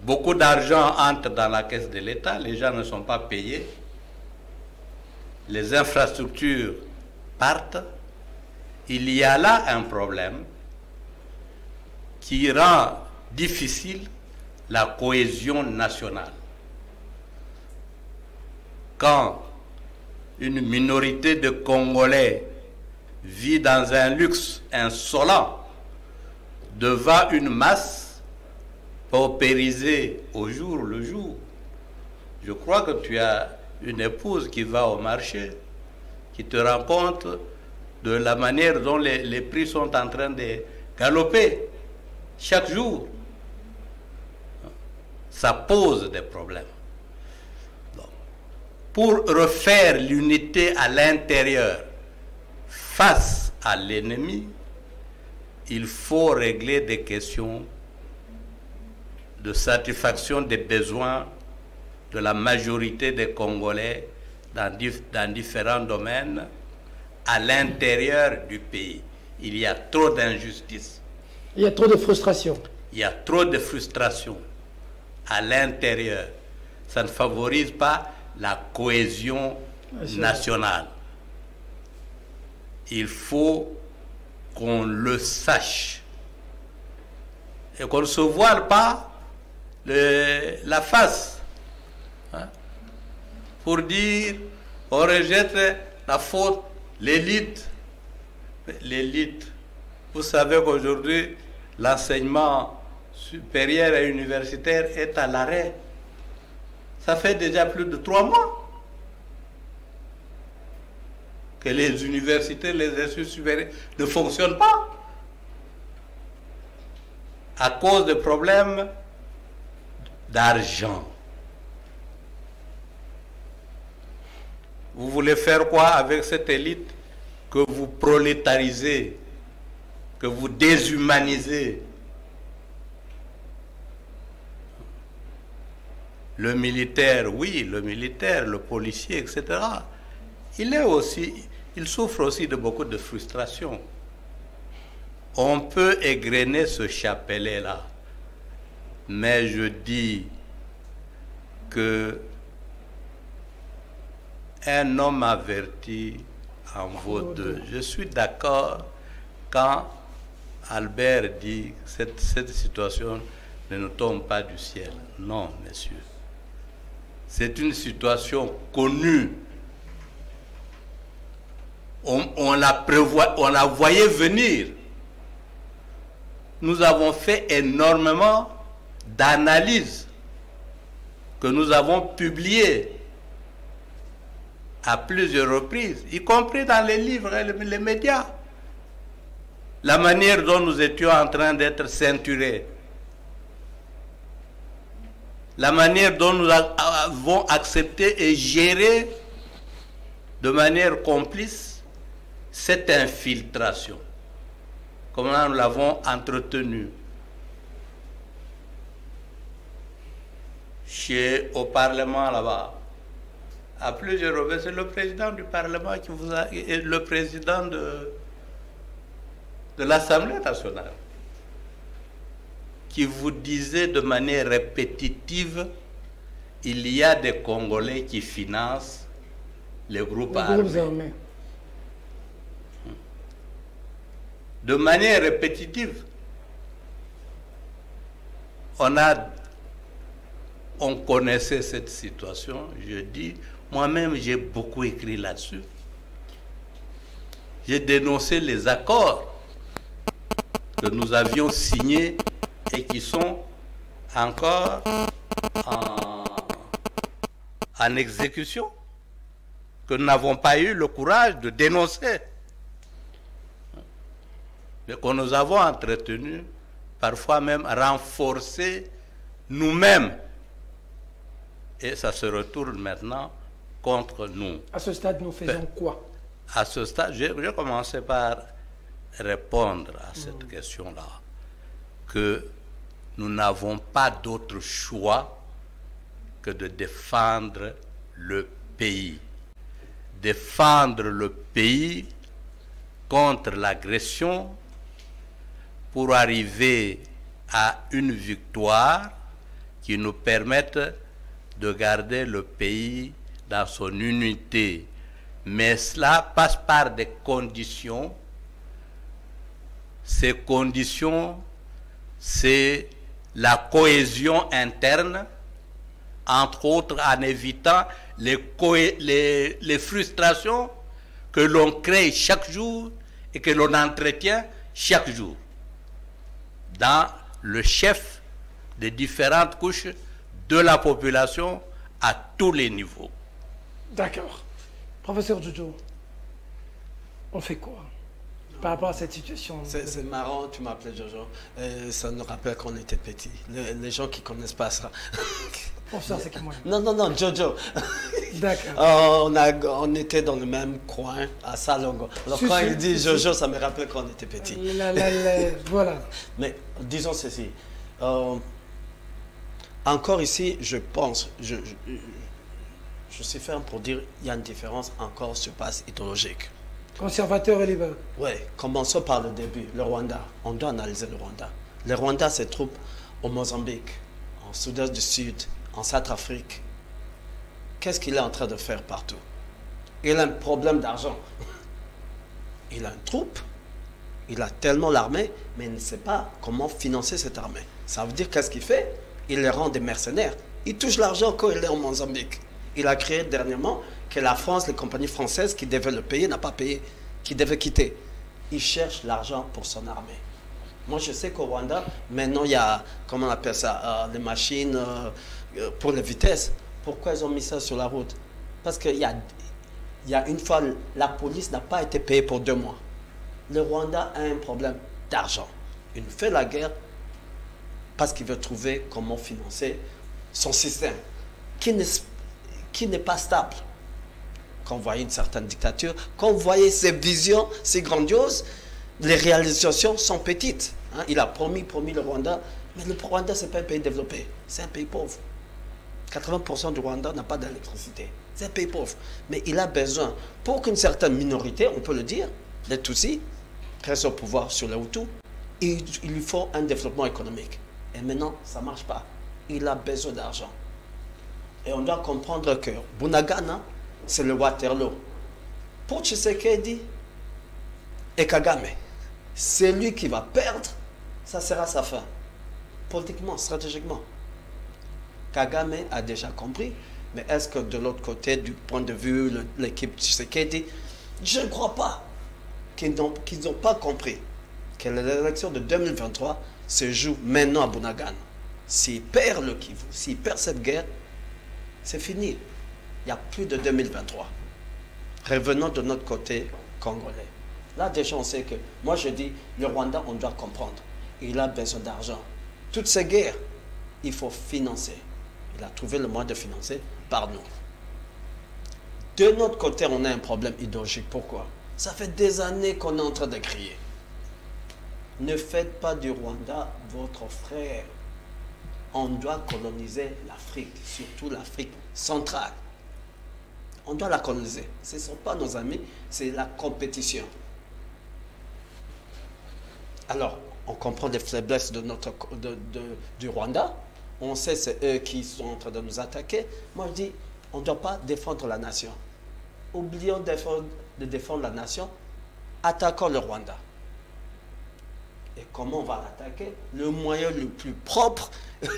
beaucoup d'argent entre dans la caisse de l'État, les gens ne sont pas payés, les infrastructures partent, il y a là un problème qui rend difficile la cohésion nationale. Quand une minorité de Congolais vit dans un luxe insolent devant une masse paupérisée au jour le jour, je crois que tu as une épouse qui va au marché, qui te rend compte de la manière dont les prix sont en train de galoper chaque jour. Ça pose des problèmes. Donc, pour refaire l'unité à l'intérieur face à l'ennemi, il faut régler des questions de satisfaction des besoins de la majorité des Congolais dans différents domaines à l'intérieur du pays. Il y a trop d'injustice. Il y a trop de frustration. Il y a trop de frustration à l'intérieur. Ça ne favorise pas la cohésion nationale. Il faut qu'on le sache et qu'on ne se voile pas la face, hein, pour dire on rejette la faute, l'élite. L'élite, vous savez qu'aujourd'hui l'enseignement supérieur et universitaire est à l'arrêt. Ça fait déjà plus de 3 mois que les universités, les instituts supérieurs ne fonctionnent pas. à cause de problèmes d'argent. Vous voulez faire quoi avec cette élite que vous prolétarisez, que vous déshumanisez? Le militaire, oui, le militaire, le policier, etc. Il souffre aussi de beaucoup de frustration. On peut égrener ce chapelet-là, mais je dis que un homme averti en vaut deux. Je suis d'accord quand Albert dit que cette situation ne nous tombe pas du ciel. Non, messieurs. C'est une situation connue. On la voyait venir. Nous avons fait énormément d'analyses que nous avons publiées à plusieurs reprises, y compris dans les livres et les médias. La manière dont nous étions en train d'être ceinturés, la manière dont nous avons accepté et géré de manière complice cette infiltration, comment nous l'avons entretenue au Parlement là-bas. À plusieurs reprises, c'est le président du Parlement qui vous a, et le président de l'Assemblée nationale qui vous disait de manière répétitive, il y a des Congolais qui financent les groupes armés. De manière répétitive. On connaissait cette situation, je dis, moi-même j'ai beaucoup écrit là-dessus. J'ai dénoncé les accords que nous avions signés et qui sont encore en exécution, que nous n'avons pas eu le courage de dénoncer, mais que nous avons entretenu, parfois même renforcé nous-mêmes. Et ça se retourne maintenant contre nous. À ce stade, nous faisons quoi? À ce stade, je vais commencer par répondre à cette question-là, que nous n'avons pas d'autre choix que de défendre le pays. Défendre le pays contre l'agression pour arriver à une victoire qui nous permette de garder le pays dans son unité. Mais cela passe par des conditions. Ces conditions, c'est la cohésion interne, entre autres en évitant les frustrations que l'on crée chaque jour et que l'on entretient chaque jour dans le chef des différentes couches de la population à tous les niveaux. D'accord. Professeur Jojo, on fait quoi par rapport à cette situation? C'est marrant, tu m'appelais Jojo. Ça nous rappelle qu'on était petits. Les gens qui ne connaissent pas ça. Professeur, c'est qui moi? Non, Jojo. D'accord. On était dans le même coin, à Salongo. Alors quand il dit Jojo, ça me rappelle qu'on était petits. Voilà. Mais disons ceci. Encore ici, je pense, je suis ferme pour dire qu'il y a une différence encore sur base idéologique. Conservateur et libéral. Oui, commençons par le début, le Rwanda. On doit analyser le Rwanda. Le Rwanda se trouve au Mozambique, en Soudan du Sud, en Centrafrique. Qu'est-ce qu'il est en train de faire partout? Il a un problème d'argent. Il a une troupe, il a tellement l'armée, mais il ne sait pas comment financer cette armée. Ça veut dire qu'est-ce qu'il fait? Il les rend des mercenaires. Il touche l'argent quand il est au Mozambique. Il a créé dernièrement que la France, les compagnies françaises qui devaient le payer, n'a pas payé, qui devaient quitter. Il cherche l'argent pour son armée. Moi, je sais qu'au Rwanda, maintenant, il y a, comment on appelle ça, les machines pour les vitesses. Pourquoi ils ont mis ça sur la route? Parce qu'il y a une fois, la police n'a pas été payée pour 2 mois. Le Rwanda a un problème d'argent. Il fait la guerre parce qu'il veut trouver comment financer son système qui n'est pas stable. Quand vous voyez une certaine dictature, quand vous voyez ses visions si grandioses, les réalisations sont petites. Hein. Il a promis le Rwanda, mais le Rwanda, ce n'est pas un pays développé, c'est un pays pauvre. 80% du Rwanda n'a pas d'électricité. C'est un pays pauvre. Mais il a besoin, pour qu'une certaine minorité, on peut le dire, les Tutsis, reste au pouvoir sur les Hutus, il lui faut un développement économique. Et maintenant, ça ne marche pas. Il a besoin d'argent. Et on doit comprendre que Bunagana, c'est le Waterloo. Pour Tshisekedi et Kagame, c'est lui qui va perdre, ça sera sa fin. Politiquement, stratégiquement. Kagame a déjà compris, mais est-ce que de l'autre côté, du point de vue de l'équipe Tshisekedi, je ne crois pas qu'ils n'ont pas compris que l'élection de 2023 se joue maintenant à Bunagana. S'il perd le Kivu, s'il perd cette guerre, c'est fini. Il n'y a plus de 2023. Revenons de notre côté congolais. Là, déjà, on sait que, moi je dis, le Rwanda, on doit comprendre. Il a besoin d'argent. Toutes ces guerres, il faut financer. Il a trouvé le moyen de financer par nous. De notre côté, on a un problème idéologique. Pourquoi? Ça fait des années qu'on est en train de crier. Ne faites pas du Rwanda votre frère. On doit coloniser l'Afrique, surtout l'Afrique centrale. On doit la coloniser. Ce ne sont pas nos amis, c'est la compétition. Alors, on comprend les faiblesses du Rwanda. On sait que c'est eux qui sont en train de nous attaquer. Moi, je dis, on ne doit pas défendre la nation. Oublions de défendre la nation. Attaquons le Rwanda. Et comment on va l'attaquer? Le moyen le plus propre,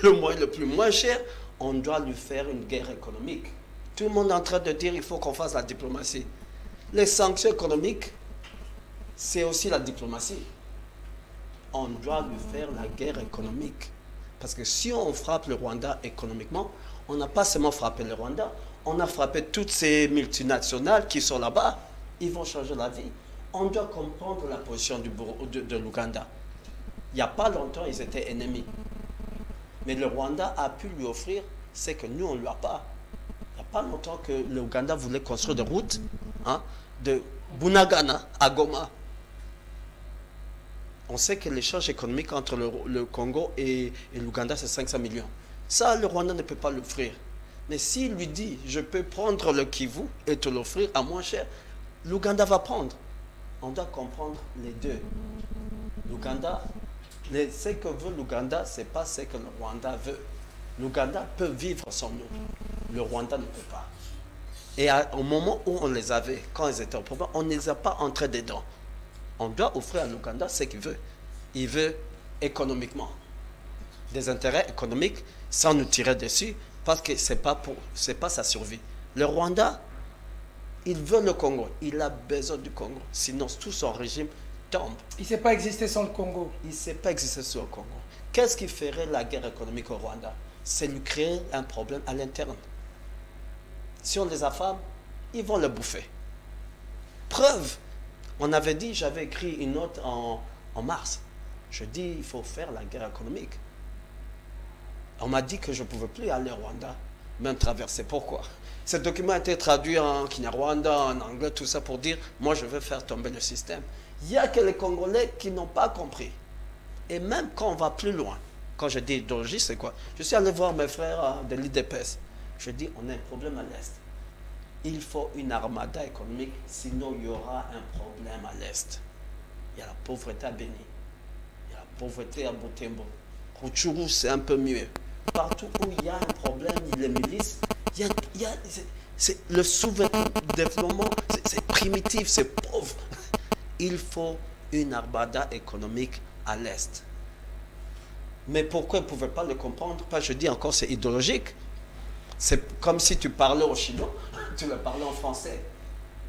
le moyen le plus moins cher, on doit lui faire une guerre économique. Tout le monde est en train de dire qu'il faut qu'on fasse la diplomatie. Les sanctions économiques, c'est aussi la diplomatie. On doit lui faire la guerre économique. Parce que si on frappe le Rwanda économiquement, on n'a pas seulement frappé le Rwanda, on a frappé toutes ces multinationales qui sont là-bas. Ils vont changer la vie. On doit comprendre la position de l'Ouganda. Il n'y a pas longtemps, ils étaient ennemis. Mais le Rwanda a pu lui offrir ce que nous, on ne lui a pas. Il n'y a pas longtemps que l'Ouganda voulait construire des routes de Bunagana à Goma. On sait que l'échange économique entre le Congo et l'Ouganda, c'est 500 millions. Ça, le Rwanda ne peut pas l'offrir. Mais s'il lui dit, je peux prendre le Kivu et te l'offrir à moins cher, l'Ouganda va prendre. On doit comprendre les deux. L'Ouganda, ce que veut l'Ouganda, ce n'est pas ce que le Rwanda veut. L'Ouganda peut vivre sans nous. Le Rwanda ne peut pas. Et au moment où on les avait, quand ils étaient au problème, on ne les a pas entrés dedans. On doit offrir à l'Ouganda ce qu'il veut. Il veut économiquement. Des intérêts économiques sans nous tirer dessus parce que ce n'est pas sa survie. Le Rwanda, il veut le Congo. Il a besoin du Congo. Sinon, tout son régime tombe. Il ne sait pas exister sans le Congo. Il ne sait pas exister sans le Congo. Qu'est-ce qui ferait la guerre économique au Rwanda? C'est lui créer un problème à l'interne. Si on les affame, ils vont le bouffer. Preuve. On avait dit, j'avais écrit une note en mars. Je dis, il faut faire la guerre économique. On m'a dit que je ne pouvais plus aller au Rwanda, même traverser. Pourquoi? Ce document a été traduit en Kinyarwanda, en anglais, tout ça pour dire, moi je veux faire tomber le système. Il n'y a que les Congolais qui n'ont pas compris. Et même quand on va plus loin, quand je dis idéologie, c'est quoi? Je suis allé voir mes frères de l'IDPS. Je dis, on a un problème à l'Est. Il faut une armada économique, sinon il y aura un problème à l'Est. Il y a la pauvreté à Béni, il y a la pauvreté à Butembo. Rutshuru, c'est un peu mieux. Partout où il y a un problème, les milices, c'est le sous-développement, c'est primitif, c'est pauvre. Il faut une armada économique à l'Est. Mais pourquoi ils ne pouvaient pas le comprendre? Pas, je dis encore, c'est idéologique. C'est comme si tu parlais au chinois, tu le parlais en français.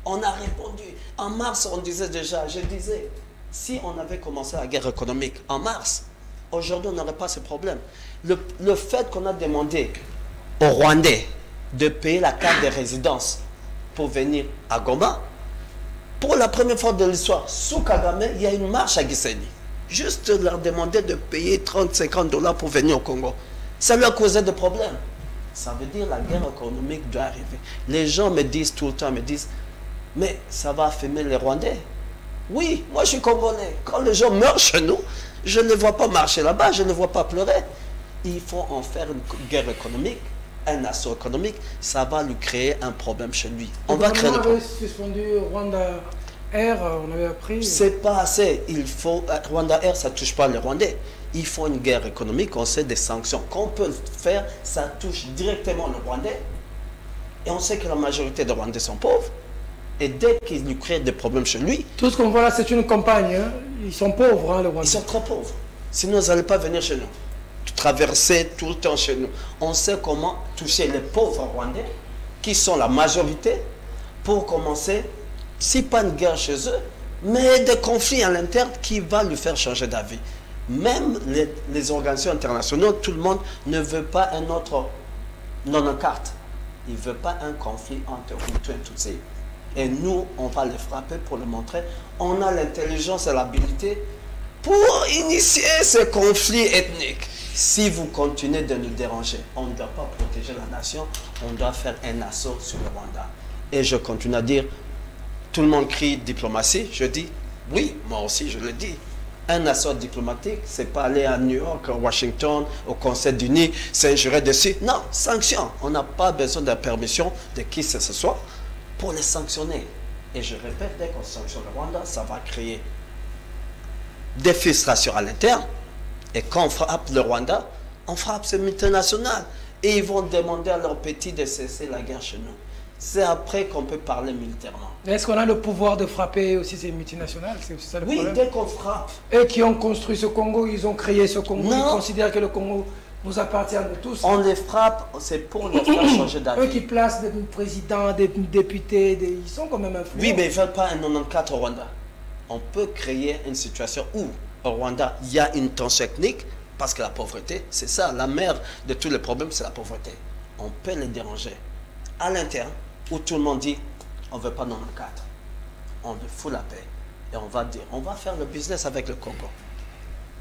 On a répondu. En mars, on disait déjà, je disais, si on avait commencé la guerre économique en mars, aujourd'hui, on n'aurait pas ce problème. Le fait qu'on a demandé aux Rwandais de payer la carte de résidence pour venir à Goma, pour la première fois de l'histoire, sous Kagame, il y a une marche à Gisenyi. Juste leur demander de payer 30-50 $ pour venir au Congo. Ça leur causait des problèmes. Ça veut dire que la guerre économique doit arriver. Les gens me disent tout le temps, mais ça va affamer les Rwandais. Oui, moi je suis Congolais. Quand les gens meurent chez nous, je ne les vois pas marcher là-bas, je ne les vois pas pleurer. Il faut en faire une guerre économique, un assaut économique, ça va lui créer un problème chez lui. On va créer le problème. On avait suspendu Rwanda Air, on avait appris. C'est pas assez. Il faut, Rwanda Air, ça ne touche pas les Rwandais. Il faut une guerre économique, on sait des sanctions. Qu'on peut faire, ça touche directement les Rwandais. Et on sait que la majorité des Rwandais sont pauvres. Et dès qu'il lui crée des problèmes chez lui... Tout ce qu'on voit là, c'est une campagne. Hein. Ils sont pauvres, hein, les Rwandais. Ils sont très pauvres. Sinon, ils n'allaient pas venir chez nous. Traverser tout le temps chez nous. On sait comment toucher les pauvres Rwandais, qui sont la majorité, pour commencer, si pas une guerre chez eux, mais des conflits à l'interne qui va lui faire changer d'avis. Même les organisations internationales, tout le monde ne veut pas un autre non-carte. Il ne veut pas un conflit entre Hutu et Tutsi. Et nous, on va les frapper pour le montrer. On a l'intelligence et l'habilité pour initier ces conflits ethniques. Si vous continuez de nous déranger, on ne doit pas protéger la nation, on doit faire un assaut sur le Rwanda. Et je continue à dire, tout le monde crie diplomatie, je dis, oui, moi aussi je le dis. Un assaut diplomatique, c'est pas aller à New York, à Washington, au Conseil d'Uni, s'injurer dessus. Non, sanctions. On n'a pas besoin de la permission de qui que ce soit pour les sanctionner. Et je répète, dès qu'on sanctionne le Rwanda, ça va créer des frustrations à l'interne. Et quand on frappe le Rwanda, on frappe ces multinationales. Et ils vont demander à leurs petits de cesser la guerre chez nous. C'est après qu'on peut parler militairement. Est-ce qu'on a le pouvoir de frapper aussi ces multinationales? C'est ça le problème. Oui, dès qu'on frappe. Eux qui ont construit ce Congo, ils ont créé ce Congo, Non. ils considèrent que le Congo nous appartient de tous. On les frappe, c'est pour les faire changer d'avis. Eux qui placent des présidents, des députés, ils sont quand même influents. Oui, mais ils ne veulent pas un 94 au Rwanda. On peut créer une situation où, au Rwanda, il y a une tension ethnique, parce que la pauvreté, c'est ça, la mère de tous les problèmes, c'est la pauvreté. On peut les déranger. À l'interne, où tout le monde dit, on ne veut pas 94. On veut fout la paix. Et on va dire, on va faire le business avec le Congo.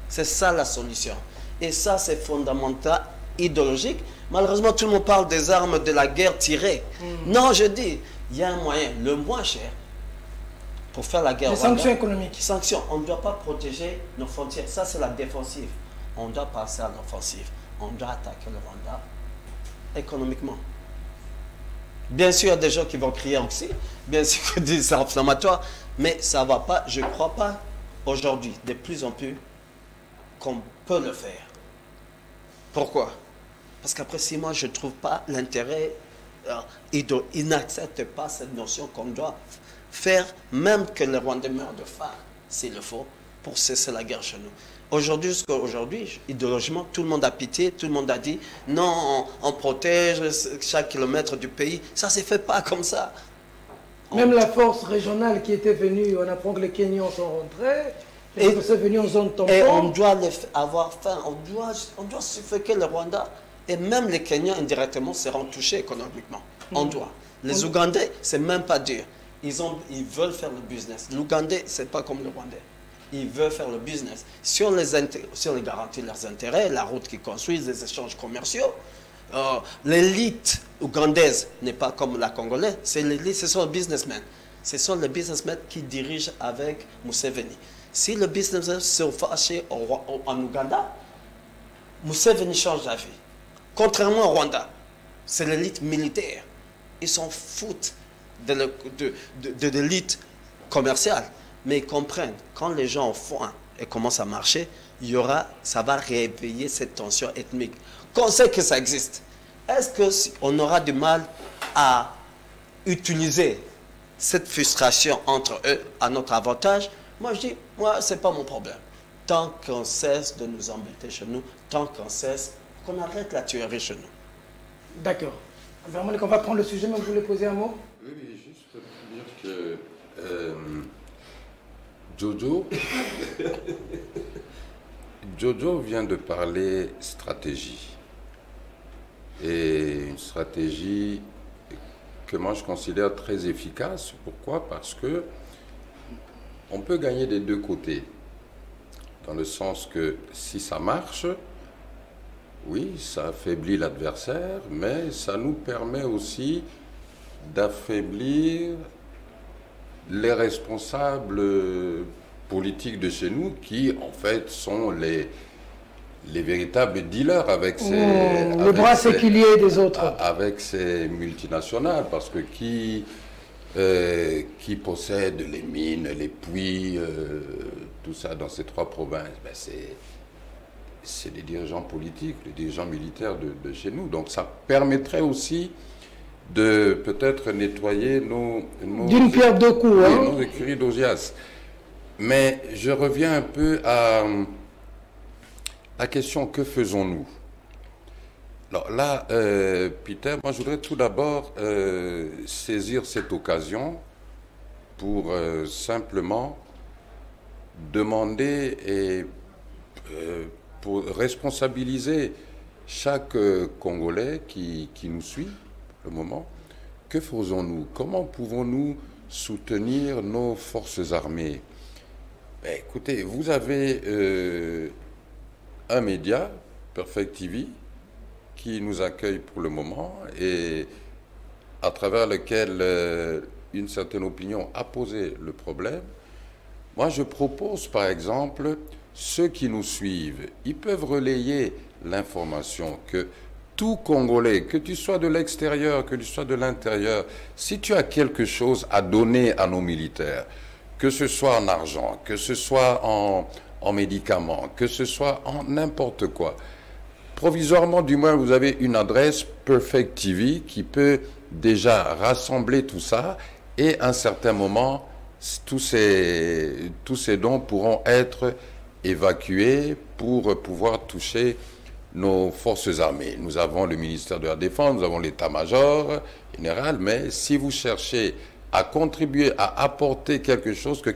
C'est ça la solution. Et ça, c'est fondamental, idéologique. Malheureusement, tout le monde parle des armes de la guerre tirée. Non, je dis, il y a un moyen, le moins cher, pour faire la guerre. Les sanctions économiques. Sanctions, on ne doit pas protéger nos frontières. Ça, c'est la défensive. On doit passer à l'offensive. On doit attaquer le Rwanda économiquement. Bien sûr, il y a des gens qui vont crier aussi. Bien sûr, c'est inflammatoire. Mais ça ne va pas, je ne crois pas, aujourd'hui, de plus en plus, qu'on peut le faire. Pourquoi? Parce qu'après 6 mois, je ne trouve pas l'intérêt. Ils n'acceptent pas cette notion qu'on doit faire, même que les Rwandais meurent de faim, s'il le faut, pour cesser la guerre chez nous. Aujourd'hui, jusqu'à aujourd'hui, idéologiquement, tout le monde a pitié, tout le monde a dit non, on protège chaque kilomètre du pays. Ça ne se fait pas comme ça. Même la force régionale qui était venue, on apprend que les Kenyans sont rentrés, et c'est venu en zone tampon. Et on doit avoir faim, on doit suffoquer le Rwanda. Et même les Kenyans, indirectement, seront touchés économiquement. On doit. Les Ougandais, c'est même pas dur. Ils veulent faire le business. L'Ougandais, c'est pas comme le Rwandais. Ils veulent faire le business. Si on les garantit leurs intérêts, la route qu'ils construisent, les échanges commerciaux, l'élite ougandaise n'est pas comme la congolaise, c'est l'élite, ce sont les businessmen. Ce sont les businessmen qui dirigent avec Museveni. Si le businessmen sont fâchés en Ouganda, Museveni change d'avis. Contrairement au Rwanda, c'est l'élite militaire. Ils s'en foutent de l'élite commerciale. Mais ils comprennent, quand les gens ont faim et commencent à marcher, ça va réveiller cette tension ethnique. Qu'on sait que ça existe. Est-ce qu'on aura du mal à utiliser cette frustration entre eux à notre avantage? Moi, je dis, ce n'est pas mon problème. Tant qu'on cesse de nous embêter chez nous, tant qu'on cesse, qu'on arrête la tuerie chez nous. D'accord. Vraiment, on va prendre le sujet, mais vous voulez poser un mot? Oui, juste pour dire que Jojo vient de parler stratégie. Et une stratégie que moi je considère très efficace. Pourquoi? Parce que on peut gagner des deux côtés. dans le sens que si ça marche, oui, ça affaiblit l'adversaire, mais ça nous permet aussi d'affaiblir les responsables politiques de chez nous qui, en fait, sont les véritables dealers avec ces... le bras séculier des autres. Avec ces multinationales, parce que qui possède les mines, les puits, tout ça dans ces 3 provinces, ben c'est les dirigeants politiques, les dirigeants militaires de chez nous. Donc ça permettrait aussi de peut-être nettoyer nos d'une pierre deux coups, oui, hein. nos écuries d'Augias. Mais je reviens un peu à la question, que faisons-nous? Alors là, Peter, moi je voudrais tout d'abord saisir cette occasion pour simplement demander et pour responsabiliser chaque Congolais qui nous suit pour le moment. Que faisons-nous? Comment pouvons-nous soutenir nos forces armées? Ben, écoutez, vous avez un média, Perfect TV, qui nous accueille pour le moment et à travers lequel une certaine opinion a posé le problème. Moi, je propose, par exemple, ceux qui nous suivent, ils peuvent relayer l'information que tout Congolais, que tu sois de l'extérieur, que tu sois de l'intérieur, si tu as quelque chose à donner à nos militaires, que ce soit en argent, que ce soit en médicaments, que ce soit en n'importe quoi, provisoirement, du moins, vous avez une adresse Perfect TV qui peut déjà rassembler tout ça et à un certain moment, tous ces dons pourront être évacués pour pouvoir toucher nos forces armées. Nous avons le ministère de la Défense, nous avons l'état-major général, mais si vous cherchez à contribuer, à apporter quelque chose, que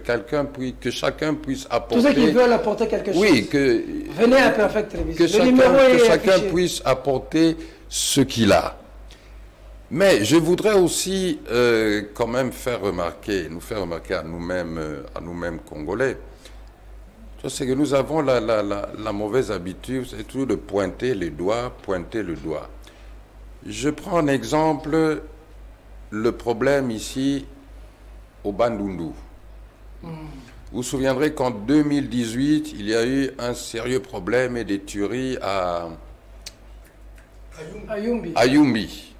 chacun puisse apporter. Tous ceux qui veulent apporter quelque chose. Oui, venez à Perfect Télévision. Que chacun puisse apporter ce qu'il a. Mais je voudrais aussi quand même nous faire remarquer à nous-mêmes Congolais, c'est que nous avons la mauvaise habitude, c'est toujours de pointer le doigt. Je prends un exemple, le problème ici au Bandundu. Vous vous souviendrez qu'en 2018, il y a eu un sérieux problème et des tueries à Yumbi.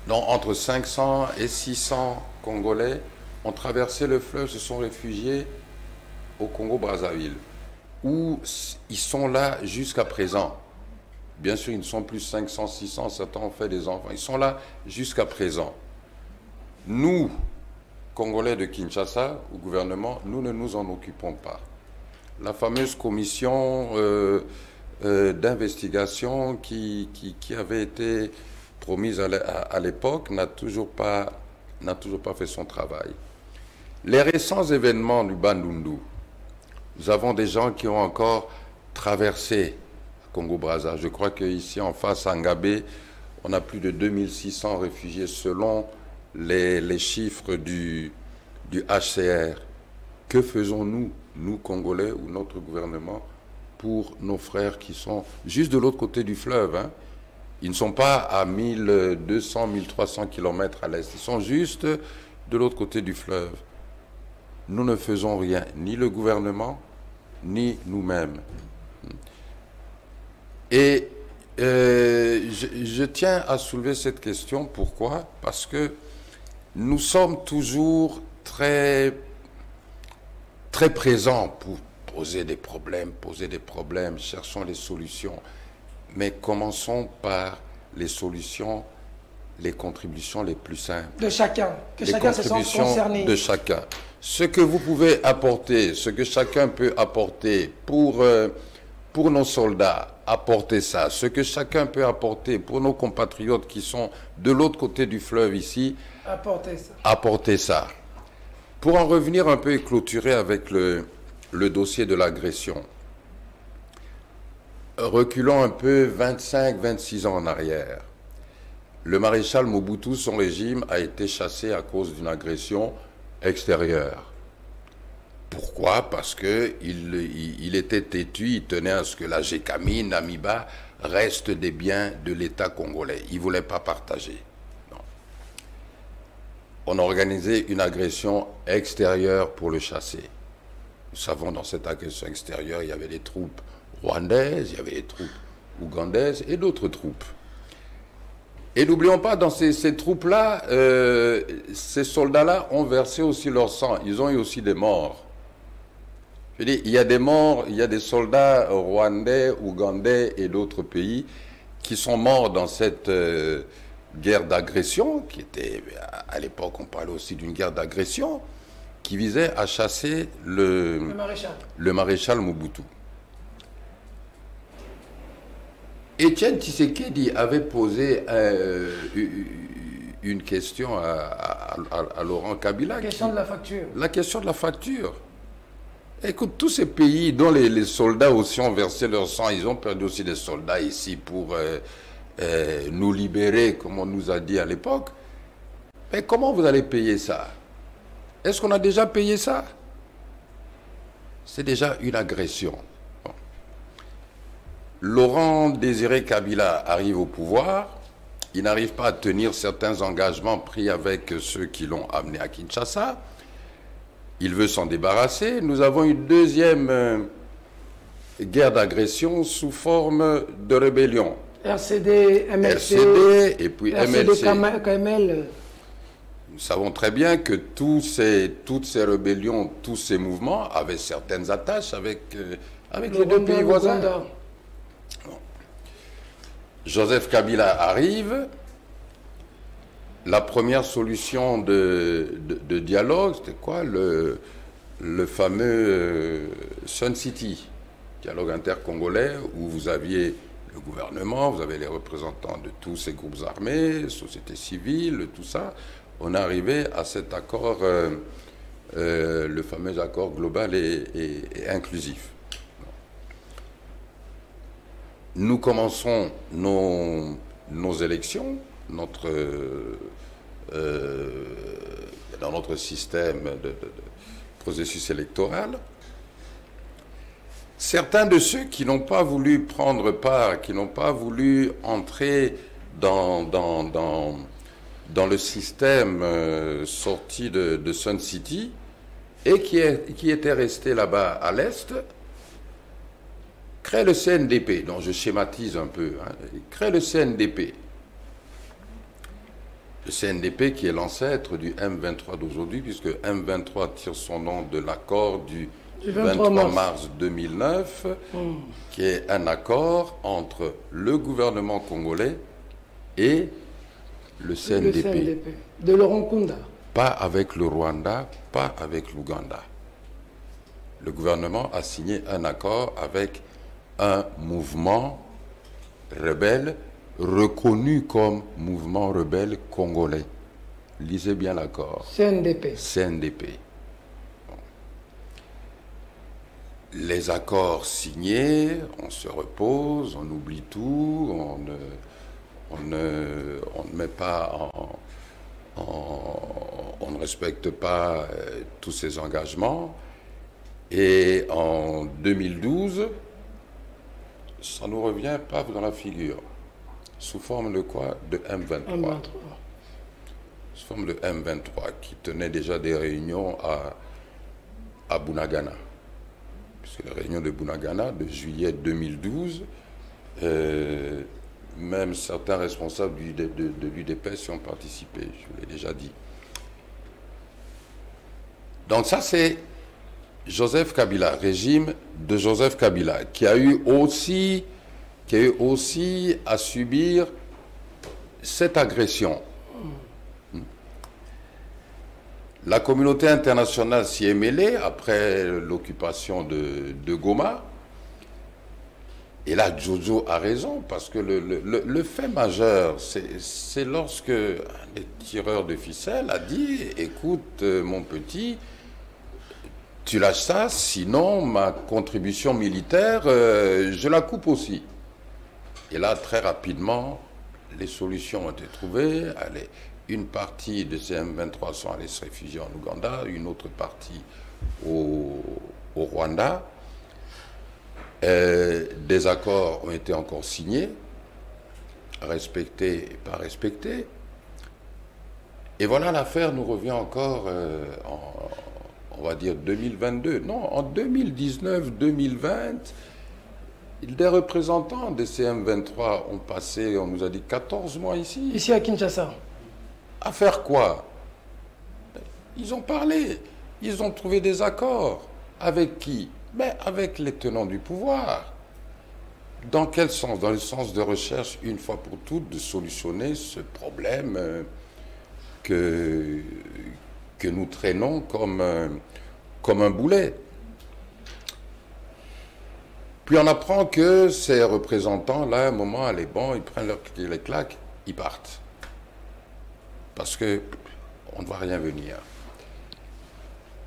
Donc, entre 500 et 600 Congolais ont traversé le fleuve, se sont réfugiés au Congo-Brazzaville, où ils sont là jusqu'à présent. Bien sûr, ils ne sont plus 500, 600, certains ont fait des enfants. Ils sont là jusqu'à présent. Nous, Congolais de Kinshasa, au gouvernement, nous ne nous en occupons pas. La fameuse commission d'investigation qui avait été promise à l'époque n'a toujours pas fait son travail. Les récents événements du Bandundu, nous avons des gens qui ont encore traversé Congo-Brazza. Je crois qu'ici, en face à Ngabé, on a plus de 2600 réfugiés selon les chiffres du HCR. Que faisons-nous, nous Congolais ou notre gouvernement, pour nos frères qui sont juste de l'autre côté du fleuve, hein? Ils ne sont pas à 1200, 1300 km à l'est, ils sont juste de l'autre côté du fleuve. Nous ne faisons rien, ni le gouvernement, ni nous-mêmes. Et je tiens à soulever cette question. Pourquoi? Parce que nous sommes toujours très présents pour poser des problèmes, cherchons les solutions. Mais commençons par les solutions, les contributions les plus simples. De chacun, que chacun se sente concerné. De chacun. Ce que vous pouvez apporter, ce que chacun peut apporter pour nos soldats, apporter ça. Ce que chacun peut apporter pour nos compatriotes qui sont de l'autre côté du fleuve ici, apporter ça. Pour en revenir un peu et clôturer avec le dossier de l'agression, reculons un peu 25-26 ans en arrière. Le maréchal Mobutu, son régime, a été chassé à cause d'une agression extérieure. Pourquoi? Parce qu'il était têtu, il tenait à ce que la GECAMI, Namiba, restent des biens de l'État congolais. Il ne voulait pas partager. Non. On a organisé une agression extérieure pour le chasser. Nous savons, dans cette agression extérieure, il y avait des troupes rwandaises, il y avait des troupes ougandaises et d'autres troupes. Et n'oublions pas, dans ces troupes-là, ces soldats-là ont versé aussi leur sang. Ils ont eu aussi des morts. Je veux dire, il y a des morts, il y a des soldats rwandais, ougandais et d'autres pays qui sont morts dans cette guerre d'agression, qui était, à l'époque, on parlait aussi d'une guerre d'agression, qui visait à chasser le maréchal Mobutu. Étienne Tshisekedi avait posé une question à Laurent Kabila. La question de la facture. La question de la facture. Écoute, tous ces pays dont les soldats aussi ont versé leur sang, ils ont perdu aussi des soldats ici pour nous libérer, comme on nous a dit à l'époque. Mais comment vous allez payer ça? Est-ce qu'on a déjà payé ça? C'est déjà une agression. Bon. Laurent Désiré Kabila arrive au pouvoir. Il n'arrive pas à tenir certains engagements pris avec ceux qui l'ont amené à Kinshasa. Il veut s'en débarrasser. Nous avons une deuxième guerre d'agression sous forme de rébellion. RCD, MLC, RCD et puis RCD, MLC. KML. Nous savons très bien que toutes ces rébellions, tous ces mouvements avaient certaines attaches avec les deux pays voisins. Bon. Joseph Kabila arrive. La première solution de dialogue, c'était quoi? Le fameux Sun City, dialogue intercongolais, où vous aviez le gouvernement, vous avez les représentants de tous ces groupes armés, société civile, tout ça. On est arrivé à cet accord, le fameux accord global et inclusif. Nous commençons nos élections, dans notre système de processus électoral. Certains de ceux qui n'ont pas voulu prendre part, qui n'ont pas voulu entrer dans le système sorti de Sun City et qui étaient restés là-bas à l'Est, créent le CNDP, dont je schématise un peu, hein, créent le CNDP. Le CNDP qui est l'ancêtre du M23 d'aujourd'hui, puisque M23 tire son nom de l'accord du 23 mars 2009, qui est un accord entre le gouvernement congolais et le CNDP. De Laurent Kunda. Pas avec le Rwanda, pas avec l'Ouganda. Le gouvernement a signé un accord avec un mouvement rebelle reconnu comme mouvement rebelle congolais. Lisez bien l'accord. CNDP. CNDP. Bon. Les accords signés, on se repose, on oublie tout, on ne met pas on ne respecte pas tous ces engagements. Et en 2012, ça nous revient paf dans la figure. Sous forme de quoi? De M23. Sous forme de M23, qui tenait déjà des réunions à Bunagana. Puisque les réunions de Bunagana, de juillet 2012, même certains responsables de l'UDPS y ont participé, je vous l'ai déjà dit. Donc ça, c'est Joseph Kabila, régime de Joseph Kabila, qui a eu aussi à subir cette agression. La communauté internationale s'y est mêlée après l'occupation de Goma. Et là, Jojo a raison, parce que le fait majeur, c'est lorsque un des tireurs de ficelle a dit « Écoute, mon petit, tu lâches ça, sinon ma contribution militaire, je la coupe aussi. » Et là, très rapidement, les solutions ont été trouvées. Allez, une partie de ces M23 sont allés se réfugier en Ouganda, une autre partie au Rwanda. Des accords ont été encore signés, respectés et pas respectés. Et voilà, l'affaire nous revient encore on va dire 2022. Non, en 2019-2020, des représentants des CM23 ont passé, on nous a dit 14 mois ici. Ici à Kinshasa. À faire quoi? Ils ont parlé, ils ont trouvé des accords. Avec qui? Ben, avec les tenants du pouvoir. Dans quel sens? Dans le sens de recherche, une fois pour toutes, de solutionner ce problème que nous traînons comme un boulet. Puis on apprend que ces représentants-là, à un moment, allez, bon, ils prennent les claques, ils partent. Parce qu'on ne voit rien venir.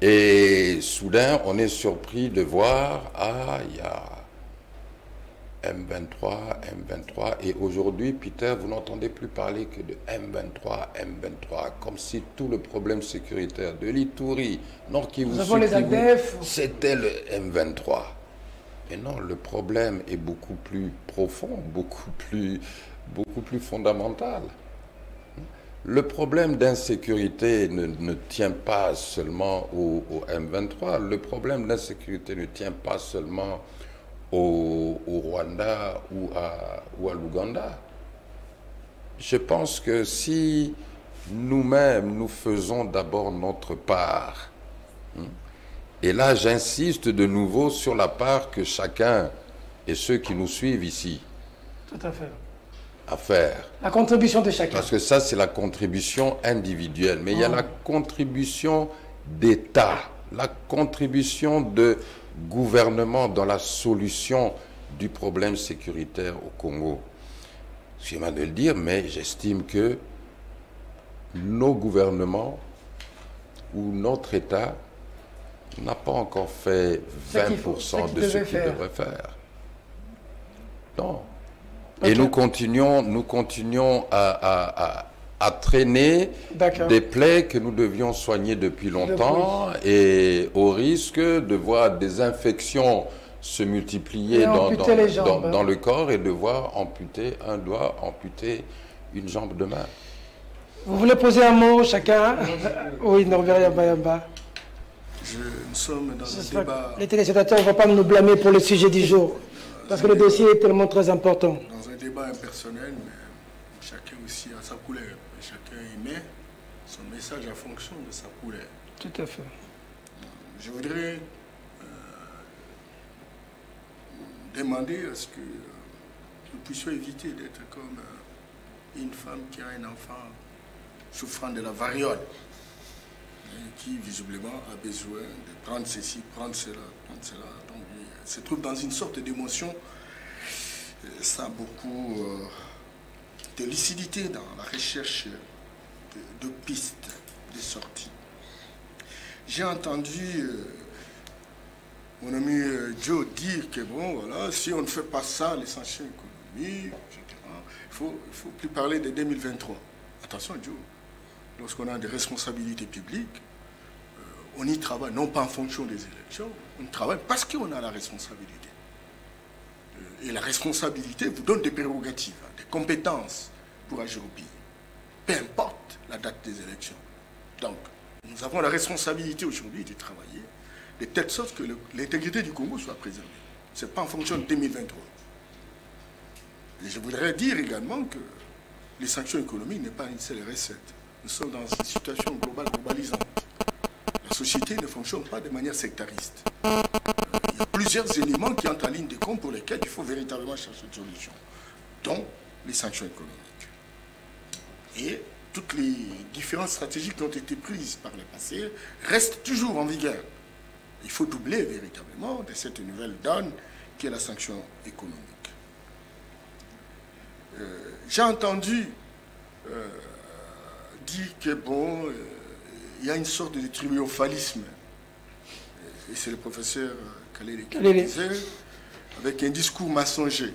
Et soudain, on est surpris de voir, il y a M23, et aujourd'hui, Peter, vous n'entendez plus parler que de M23, comme si tout le problème sécuritaire de l'Ituri, Nord Kivu, c'était le M23. Mais non, le problème est beaucoup plus profond, beaucoup plus fondamental. Le problème d'insécurité ne tient pas seulement au M23, le problème d'insécurité ne tient pas seulement au Rwanda ou à l'Ouganda. Je pense que si nous-mêmes, nous faisons d'abord notre part, et là j'insiste de nouveau sur la part que chacun et ceux qui nous suivent ici tout à fait. À faire. La contribution de chacun. Parce que ça, c'est la contribution individuelle. Mais il y a la contribution d'État, la contribution de gouvernement dans la solution du problème sécuritaire au Congo. Excusez-moi de le dire, mais j'estime que nos gouvernements ou notre État n'a pas encore fait 20% de ce qu'il devrait faire. Non. Et nous continuons à traîner des plaies que nous devions soigner depuis longtemps et au risque de voir des infections se multiplier dans le corps et de voir amputer un doigt, amputer une jambe de main. Vous voulez poser un mot chacun? Oui, Norbert Yamba. Nous sommes dans un débat... Les téléspectateurs ne vont pas nous blâmer pour le sujet du jour, parce que le dossier est tellement très important. Dans un débat impersonnel, mais chacun aussi a sa couleur. Et chacun émet son message en fonction de sa couleur. Tout à fait. Je voudrais demander à ce que nous puissions éviter d'être comme une femme qui a un enfant souffrant de la variole, qui visiblement a besoin de prendre ceci, prendre cela. Donc il se trouve dans une sorte d'émotion, sans beaucoup de lucidité dans la recherche de pistes de sortie. J'ai entendu mon ami Joe dire que bon, voilà, si on ne fait pas ça, les sanctions économiques, etc., il faut plus parler de 2023. Attention Joe, lorsqu'on a des responsabilités publiques, on y travaille, non pas en fonction des élections, on travaille parce qu'on a la responsabilité. Et la responsabilité vous donne des prérogatives, des compétences pour agir au pays. Peu importe la date des élections. Donc, nous avons la responsabilité aujourd'hui de travailler de telle sorte que l'intégrité du Congo soit préservée. Ce n'est pas en fonction de 2023. Et je voudrais dire également que les sanctions économiques n'est pas une seule recette. Nous sommes dans une situation globalisante. La société ne fonctionne pas de manière sectariste. Il y a plusieurs éléments qui entrent en ligne de compte pour lesquels il faut véritablement chercher une solution, dont les sanctions économiques. Et toutes les différentes stratégies qui ont été prises par le passé restent toujours en vigueur. Il faut doubler véritablement de cette nouvelle donne qui est la sanction économique. J'ai entendu dire que bon, il y a une sorte de triomphalisme, et c'est le professeur Kalele qui le disait, avec un discours mensonger.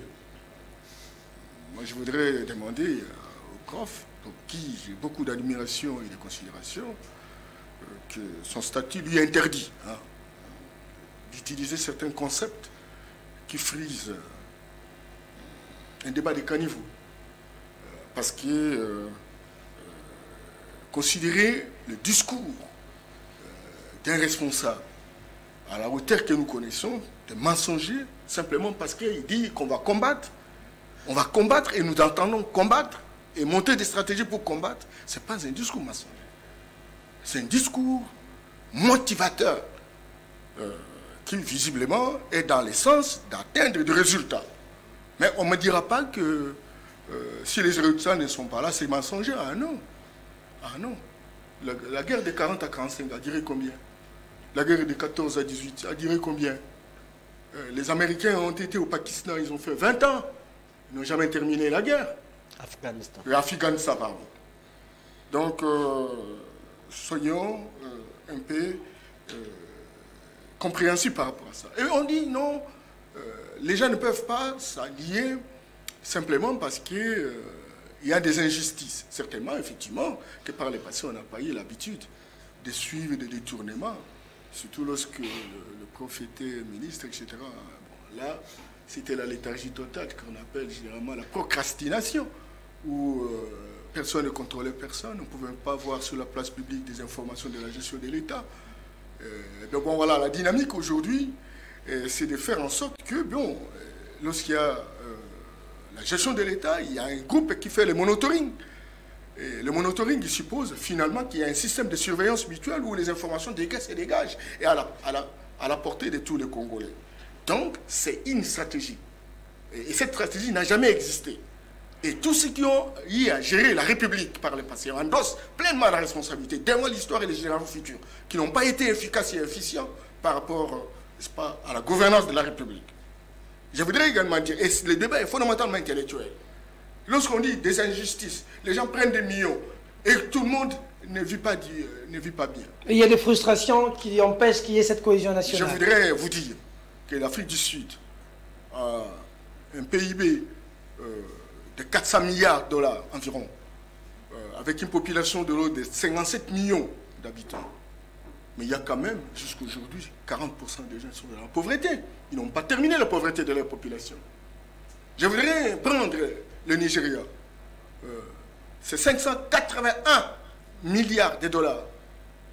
Moi, je voudrais demander au prof pour qui j'ai beaucoup d'admiration et de considération, que son statut lui interdit d'utiliser certains concepts qui frisent un débat de caniveau. Parce que considérer le discours d'un responsable à la hauteur que nous connaissons, de mensonger, simplement parce qu'il dit qu'on va combattre, on va combattre et nous entendons combattre et monter des stratégies pour combattre, ce n'est pas un discours mensonger. C'est un discours motivateur qui visiblement est dans le sens d'atteindre des résultats. Mais on ne me dira pas que si les résultats ne sont pas là, c'est mensonger. Ah non. Ah non. La guerre de 40 à 45 a duré combien? La guerre de 14 à 18 a duré combien? Les Américains ont été au Pakistan, ils ont fait 20 ans. Ils n'ont jamais terminé la guerre. Afghanistan. L'Afghanistan, pardon. Donc, soyons un peu compréhensifs par rapport à ça. Et on dit non, les gens ne peuvent pas s'allier simplement parce qu'il y a des injustices. Certainement, effectivement, que par le passé, on n'a pas eu l'habitude de suivre des détournements, surtout lorsque le prof était ministre, etc. Bon, là, c'était la léthargie totale qu'on appelle généralement la procrastination, où personne ne contrôlait personne, on ne pouvait pas voir sur la place publique des informations de la gestion de l'État. Donc bon, voilà, la dynamique aujourd'hui, c'est de faire en sorte que, bon, lorsqu'il y a la gestion de l'État, il y a un groupe qui fait le monitoring. Et le monitoring, il suppose finalement qu'il y a un système de surveillance mutuelle où les informations se dégagent et à la portée de tous les Congolais. Donc, c'est une stratégie. Et cette stratégie n'a jamais existé. Et tous ceux qui ont eu à gérer la République par le passé endossent pleinement la responsabilité devant l'histoire et les générations futures, qui n'ont pas été efficaces et efficients par rapport, n'est-ce pas, à la gouvernance de la République. Je voudrais également dire, et le débat est fondamentalement intellectuel. Lorsqu'on dit des injustices, les gens prennent des millions et tout le monde ne vit pas bien. Et il y a des frustrations qui empêchent qu'il y ait cette cohésion nationale. Je voudrais vous dire que l'Afrique du Sud a un PIB de 400 milliards de dollars environ, avec une population de l'ordre de 57 millions d'habitants. Mais il y a quand même, jusqu'à aujourd'hui, 40% des gens sont dans la pauvreté. Ils n'ont pas terminé la pauvreté de leur population. Je voudrais prendre le Nigeria. C'est 581 milliards de dollars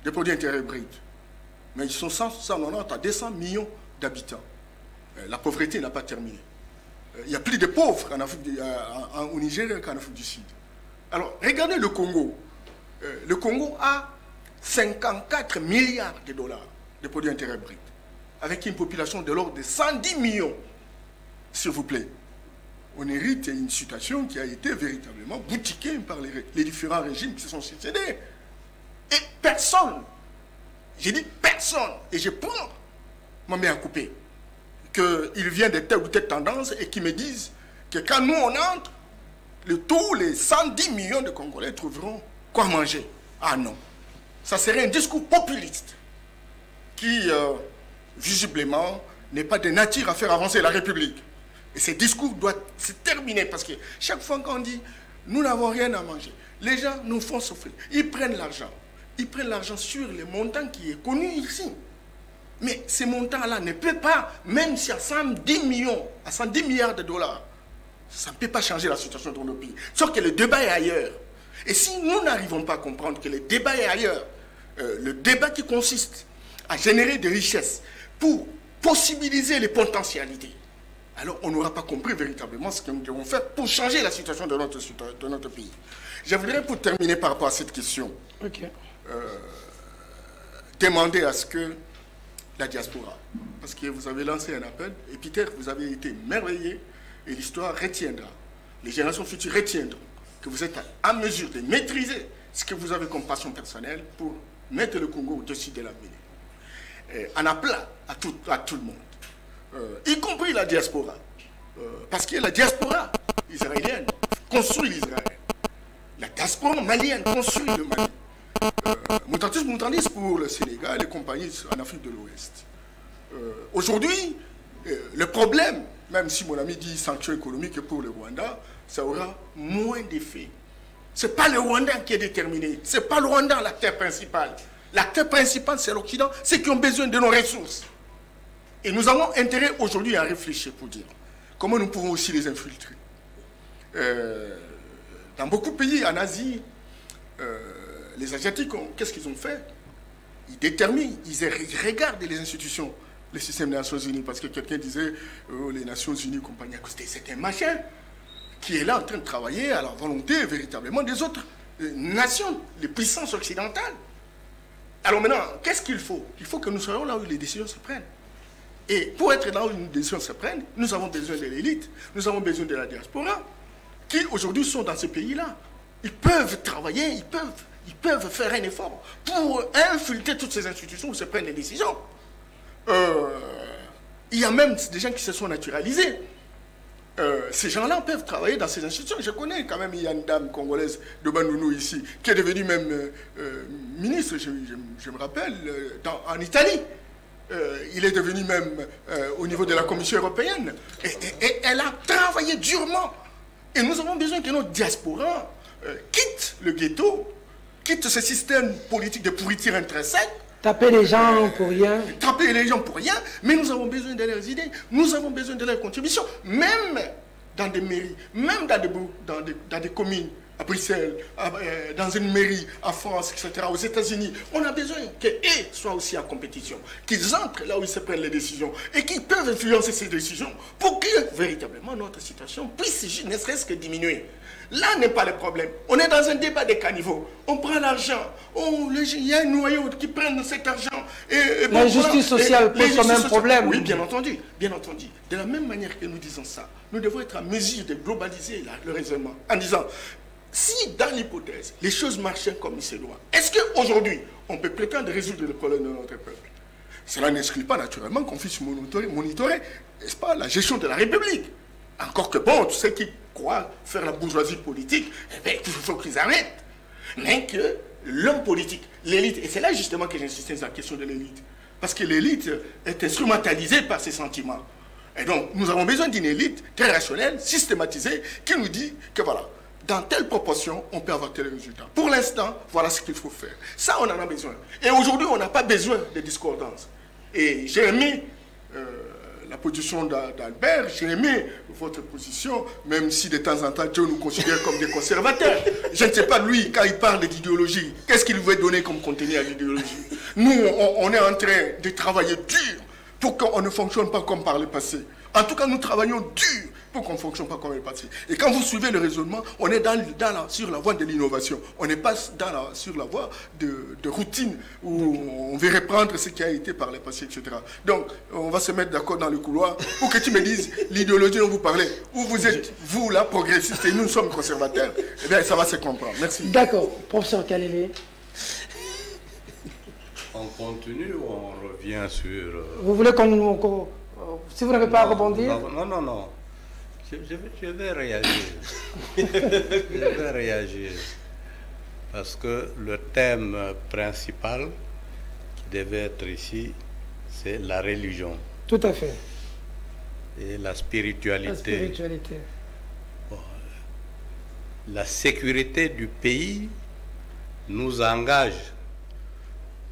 de produits intérieurs bruts. Mais ils sont 190 à 200 millions d'habitants. La pauvreté n'a pas terminé. Il y a plus de pauvres au Nigeria qu'en Afrique du Sud. Alors, regardez le Congo. Le Congo a 54 milliards de dollars de produits intérieurs bruts, avec une population de l'ordre de 110 millions, s'il vous plaît. On hérite une situation qui a été véritablement boutiquée par les différents régimes qui se sont succédés. Et personne, j'ai dit personne, et je prends ma main à couper, qu'ils viennent de telle ou telle tendance et qu'ils me disent que quand nous on entre, tous les 110 millions de Congolais trouveront quoi manger. Ah non. Ça serait un discours populiste qui, visiblement, n'est pas de nature à faire avancer la République. Et ce discours doit se terminer parce que chaque fois qu'on dit « nous n'avons rien à manger », les gens nous font souffrir. Ils prennent l'argent. Ils prennent l'argent sur le montant qui est connu ici. Mais ces montants-là ne peuvent pas, même si à 110 millions, à 110 milliards de dollars, ça ne peut pas changer la situation dans nos pays. Sauf que le débat est ailleurs. Et si nous n'arrivons pas à comprendre que le débat est ailleurs, le débat qui consiste à générer des richesses pour possibiliser les potentialités, alors on n'aura pas compris véritablement ce que nous devons faire pour changer la situation de notre pays. Je voudrais, pour terminer par rapport à cette question, demander à ce que la diaspora, parce que vous avez lancé un appel, et Peter, vous avez été merveilleux, et l'histoire retiendra, les générations futures retiendront que vous êtes en mesure de maîtriser ce que vous avez comme passion personnelle pour mettre le Congo au-dessus de l'avenir. En appelant à tout le monde, y compris la diaspora, parce que la diaspora israélienne construit l'Israël. La diaspora malienne construit le Mali. Moutandis pour le Sénégal et compagnie en Afrique de l'Ouest. Aujourd'hui, le problème, même si mon ami dit sanction économique pour le Rwanda, ça aura moins d'effet Ce n'est pas le Rwanda qui est déterminé. Ce n'est pas le Rwanda l'acteur principal. L'acteur principal, c'est l'Occident, ceux qui ont besoin de nos ressources. Et nous avons intérêt aujourd'hui à réfléchir pour dire comment nous pouvons aussi les infiltrer. Dans beaucoup de pays, en Asie, les Asiatiques, qu'est-ce qu'ils ont fait? Ils déterminent, ils regardent les institutions, le système des Nations Unies, parce que quelqu'un disait les Nations Unies, compagnie, c'est un machin qui est là en train de travailler à la volonté véritablement des autres nations, les puissances occidentales. Alors maintenant, qu'est-ce qu'il faut? Il faut que nous soyons là où les décisions se prennent. Et pour être là où une décision se prenne, nous avons besoin de l'élite, nous avons besoin de la diaspora, qui aujourd'hui sont dans ce pays-là. Ils peuvent travailler, ils peuvent faire un effort pour infiltrer toutes ces institutions où se prennent les décisions. Il y a même des gens qui se sont naturalisés. Ces gens-là peuvent travailler dans ces institutions. Je connais quand même, il y a une dame congolaise de Bandounou ici, qui est devenue même ministre, je me rappelle, en Italie. Il est devenu même au niveau de la Commission européenne. Et elle a travaillé durement. Et nous avons besoin que notre diaspora quitte le ghetto, quitte ce système politique de pourriture intrinsèque. Taper les gens pour rien. Taper les gens pour rien, mais nous avons besoin de leurs idées, nous avons besoin de leurs contributions, même dans des mairies, même dans des communes, à Bruxelles, dans une mairie, en France, etc., aux États-Unis. On a besoin qu'eux soient aussi en compétition, qu'ils entrent là où ils se prennent les décisions et qu'ils peuvent influencer ces décisions pour que véritablement notre situation puisse ne serait-ce que diminuer. Là n'est pas le problème. On est dans un débat des caniveaux. On prend l'argent. Il y a un noyau qui prennent cet argent. L'injustice sociale pose quand même problème. Oui, bien entendu. Bien entendu. De la même manière que nous disons ça, nous devons être en mesure de globaliser le raisonnement en disant, si dans l'hypothèse, les choses marchaient comme il se doit, est-ce qu'aujourd'hui, on peut prétendre résoudre le problème de notre peuple? Cela n'exclut pas naturellement qu'on puisse monitorer, n'est-ce pas, la gestion de la République. Encore que bon, tous ceux qui croient faire la bourgeoisie politique, eh bien, il faut qu'ils arrêtent. Mais que l'homme politique, l'élite, et c'est là justement que j'insistais sur la question de l'élite, parce que l'élite est instrumentalisée par ses sentiments. Et donc, nous avons besoin d'une élite très rationnelle, systématisée, qui nous dit que voilà, dans telle proportion, on peut avoir tel résultat. Pour l'instant, voilà ce qu'il faut faire. Ça, on en a besoin. Et aujourd'hui, on n'a pas besoin de discordance. Et j'ai aimé la position d'Albert, j'ai aimé votre position, même si de temps en temps, Dieu nous considère comme des conservateurs. Je ne sais pas, lui, quand il parle d'idéologie, qu'est-ce qu'il veut donner comme contenu à l'idéologie? Nous, on est en train de travailler dur pour qu'on ne fonctionne pas comme par le passé. En tout cas, nous travaillons dur pour qu'on ne fonctionne pas comme le passé. Et quand vous suivez le raisonnement, on est sur la voie de l'innovation. On n'est pas sur la voie de routine où on veut reprendre ce qui a été par le passé, etc. Donc, on va se mettre d'accord dans le couloir pour que tu me dises l'idéologie dont vous parlez, où vous êtes, vous, là, progressiste, et nous sommes conservateurs. Eh bien, ça va se comprendre. Merci. D'accord. Professeur Kalele. On continue ou on revient sur... Vous voulez qu'on... si vous n'avez pas à rebondir? Non. Je vais réagir. Je vais réagir. Parce que le thème principal qui devait être ici, c'est la religion. Tout à fait. Et la spiritualité. La spiritualité. Bon, la sécurité du pays nous engage.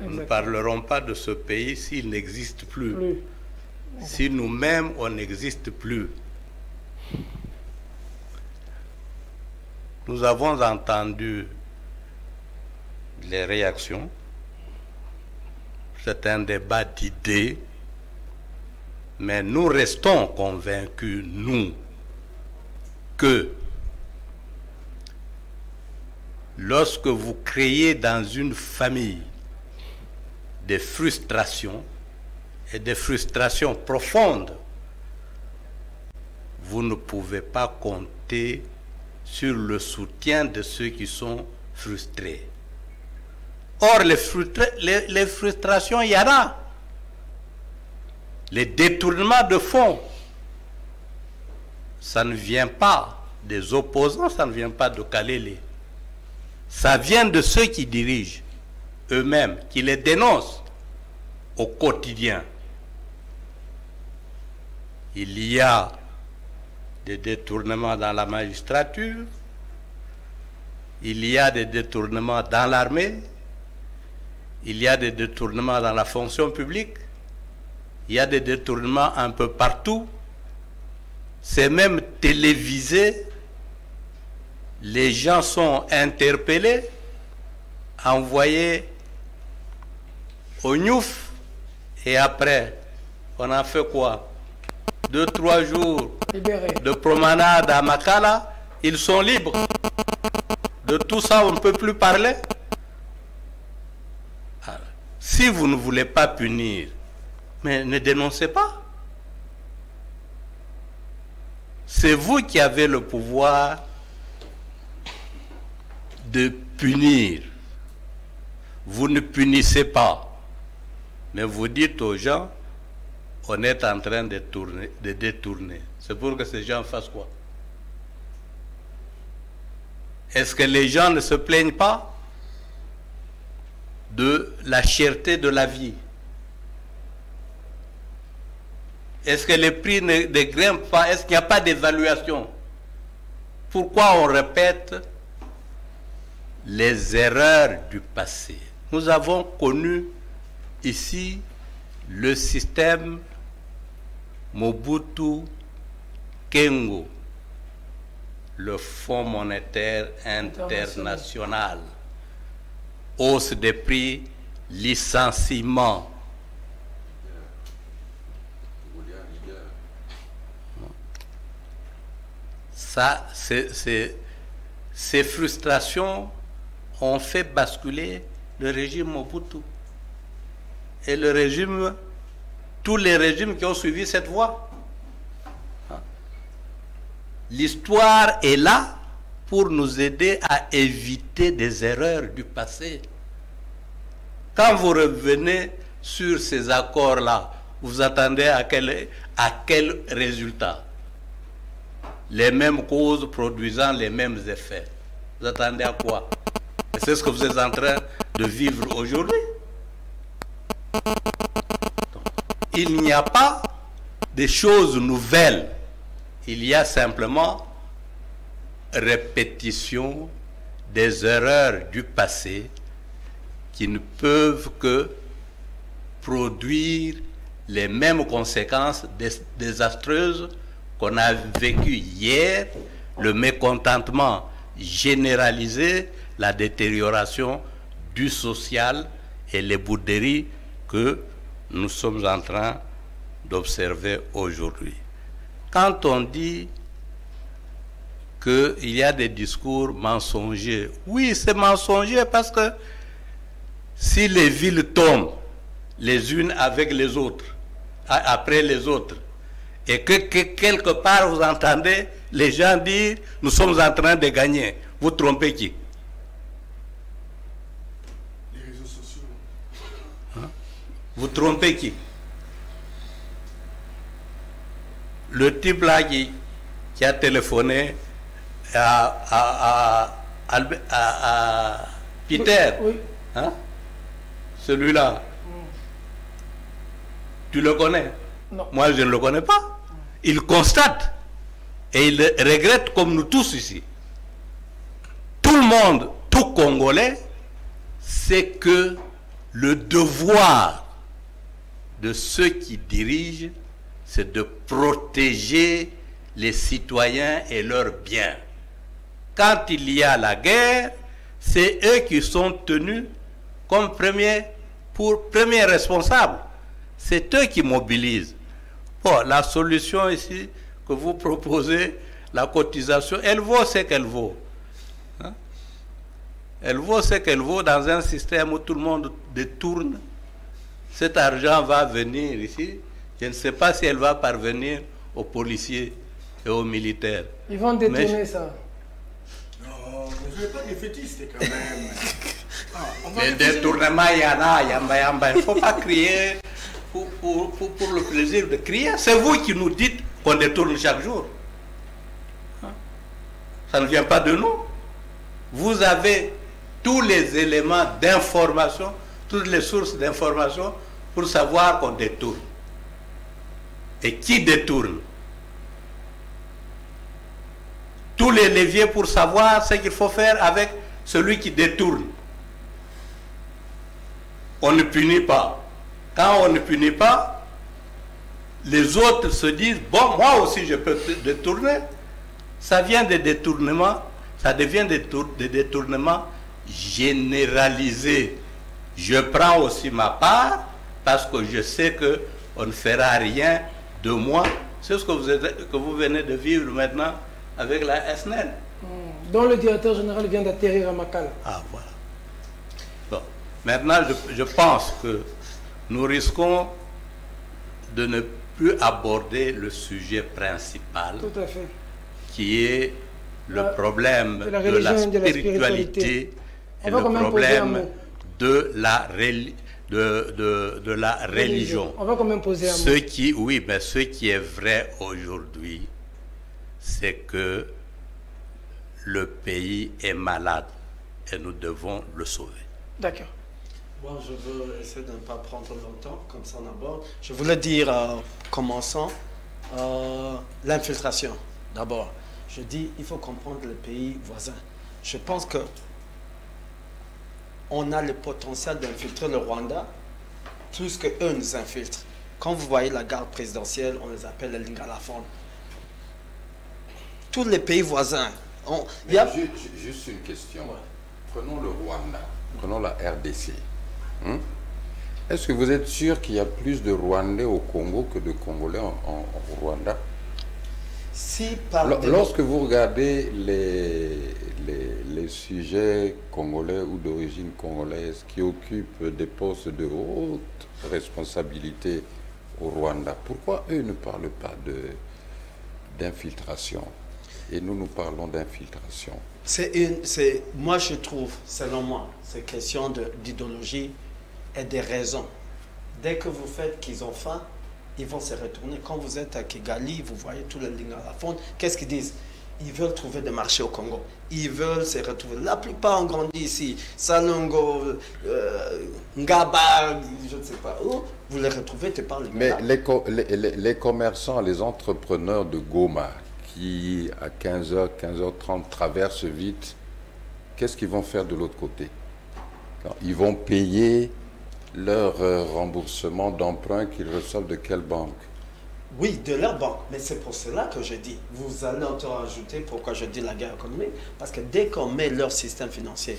Nous ne parlerons pas de ce pays s'il n'existe plus. Si nous-mêmes, on n'existe plus. Nous avons entendu les réactions. C'est un débat d'idées, mais nous restons convaincus, nous, que lorsque vous créez dans une famille des frustrations, et des frustrations profondes, vous ne pouvez pas compter sur le soutien de ceux qui sont frustrés. Or, les frustrations, il y en a. Les détournements de fonds, ça ne vient pas des opposants, ça ne vient pas de Kalele. Ça vient de ceux qui dirigent eux-mêmes, qui les dénoncent au quotidien. Il y a des détournements dans la magistrature, il y a des détournements dans l'armée, il y a des détournements dans la fonction publique, il y a des détournements un peu partout. C'est même télévisé. Les gens sont interpellés, envoyés au Niouf, et après, on a fait quoi? 2-3 jours de promenade à Makala, ils sont libres. De tout ça, on ne peut plus parler. Alors, si vous ne voulez pas punir, mais ne dénoncez pas. C'est vous qui avez le pouvoir de punir. Vous ne punissez pas, mais vous dites aux gens, on est en train de détourner. C'est pour que ces gens fassent quoi? Est-ce que les gens ne se plaignent pas de la cherté de la vie? Est-ce que les prix ne grimpent pas? Est-ce qu'il n'y a pas d'évaluation? Pourquoi on répète les erreurs du passé? Nous avons connu ici le système Mobutu Kengo, le Fonds monétaire international, hausse des prix, licenciement. Ça, ces frustrations ont fait basculer le régime Mobutu. Et le régime, tous les régimes qui ont suivi cette voie. L'histoire est là pour nous aider à éviter des erreurs du passé. Quand vous revenez sur ces accords-là, vous attendez à quel résultat? Les mêmes causes produisant les mêmes effets. Vous attendez à quoi? C'est ce que vous êtes en train de vivre aujourd'hui. Il n'y a pas de choses nouvelles. Il y a simplement répétition des erreurs du passé qui ne peuvent que produire les mêmes conséquences désastreuses qu'on a vécues hier, le mécontentement généralisé, la détérioration du social et les bouderies que nous sommes en train d'observer aujourd'hui. Quand on dit qu'il y a des discours mensongers, oui, c'est mensonger parce que si les villes tombent les unes avec les autres, après les autres, et que quelque part vous entendez les gens dire « nous sommes en train de gagner », vous trompez qui? Les réseaux sociaux. Hein? Vous trompez qui? Le type là qui a téléphoné à Peter, oui. Hein? Celui-là, tu le connais? Non. Moi, je ne le connais pas. Il constate et il regrette comme nous tous ici. Tout le monde, tout Congolais, sait que le devoir de ceux qui dirigent, c'est de protéger les citoyens et leurs biens. Quand il y a la guerre, c'est eux qui sont tenus comme premiers responsables. C'est eux qui mobilisent. Bon, la solution ici que vous proposez, la cotisation, elle vaut ce qu'elle vaut. Hein? Elle vaut ce qu'elle vaut dans un système où tout le monde détourne. Cet argent va venir ici. Je ne sais pas si elle va parvenir aux policiers et aux militaires. Ils vont détourner ça. Non, mais je ne suis pas défaitiste quand même. Les détournements, il y en a, il ne faut pas crier pour le plaisir de crier. C'est vous qui nous dites qu'on détourne chaque jour. Ça ne vient pas de nous. Vous avez tous les éléments d'information, toutes les sources d'information pour savoir qu'on détourne. Et qui détourne? Tous les leviers pour savoir ce qu'il faut faire avec celui qui détourne, on ne punit pas. Quand on ne punit pas, les autres se disent, bon, moi aussi je peux détourner. Ça vient des détournements, ça devient des détournements généralisés. Je prends aussi ma part parce que je sais qu'on ne fera rien de moi. C'est ce que vous venez de vivre maintenant avec la SNEL. Dont le directeur général vient d'atterrir à Makala. Ah, voilà. Bon. Maintenant, je pense que nous risquons de ne plus aborder le sujet principal. Tout à fait. Qui est le problème de la spiritualité et le problème de la religion. On va quand même poser un mot. Ce qui est vrai aujourd'hui, c'est que le pays est malade et nous devons le sauver. D'accord. Moi, je veux essayer de ne pas prendre longtemps, comme ça on aborde. Je voulais dire, commençant, l'infiltration, d'abord. Je dis, il faut comprendre les pays voisins. Je pense que on a le potentiel d'infiltrer le Rwanda plus qu'eux nous infiltrent. Quand vous voyez la garde présidentielle, on les appelle les Lingala-Fon. Tous les pays voisins. Juste une question. Ouais. Prenons le Rwanda, prenons la RDC. Est-ce que vous êtes sûr qu'il y a plus de Rwandais au Congo que de Congolais en Rwanda? Lorsque vous regardez les sujets congolais ou d'origine congolaise qui occupent des postes de haute responsabilité au Rwanda, pourquoi eux ne parlent pas d'infiltration et nous parlons d'infiltration? Moi je trouve, selon moi, c'est question d'idéologie et des raisons. Dès que vous faites qu'ils ont faim, ils vont se retourner. Quand vous êtes à Kigali, vous voyez tous les lignes à la fonte. Qu'est-ce qu'ils disent? Ils veulent trouver des marchés au Congo. Ils veulent se retrouver. La plupart ont grandi ici. Salongo, Ngaba, je ne sais pas où. Vous les retrouvez, tu parles. Mais les commerçants, les entrepreneurs de Goma qui, à 15h, 15h30, traversent vite, qu'est-ce qu'ils vont faire de l'autre côté? Ils vont payer leur remboursement d'emprunt qu'ils reçoivent de quelle banque? Oui, de leur banque. Mais c'est pour cela que je dis, vous allez encore ajouter pourquoi je dis la guerre économique. Parce que dès qu'on met leur système financier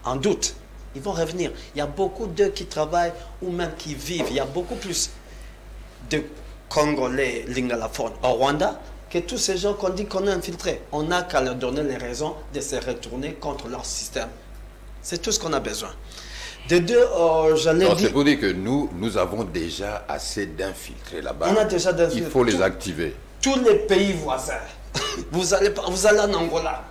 en doute, ils vont revenir. Il y a beaucoup d'eux qui travaillent ou même qui vivent. Il y a beaucoup plus de Congolais Lingala-Fon au Rwanda que tous ces gens qu'on dit qu'on a infiltrés. On n'a qu'à leur donner les raisons de se retourner contre leur système. C'est tout ce qu'on a besoin. De deux, j'allais dire... C'est pour dire que nous avons déjà assez d'infiltrés là-bas. On a déjà d'infiltrés. Il faut les activer. Tous les pays voisins. Vous allez en Angola.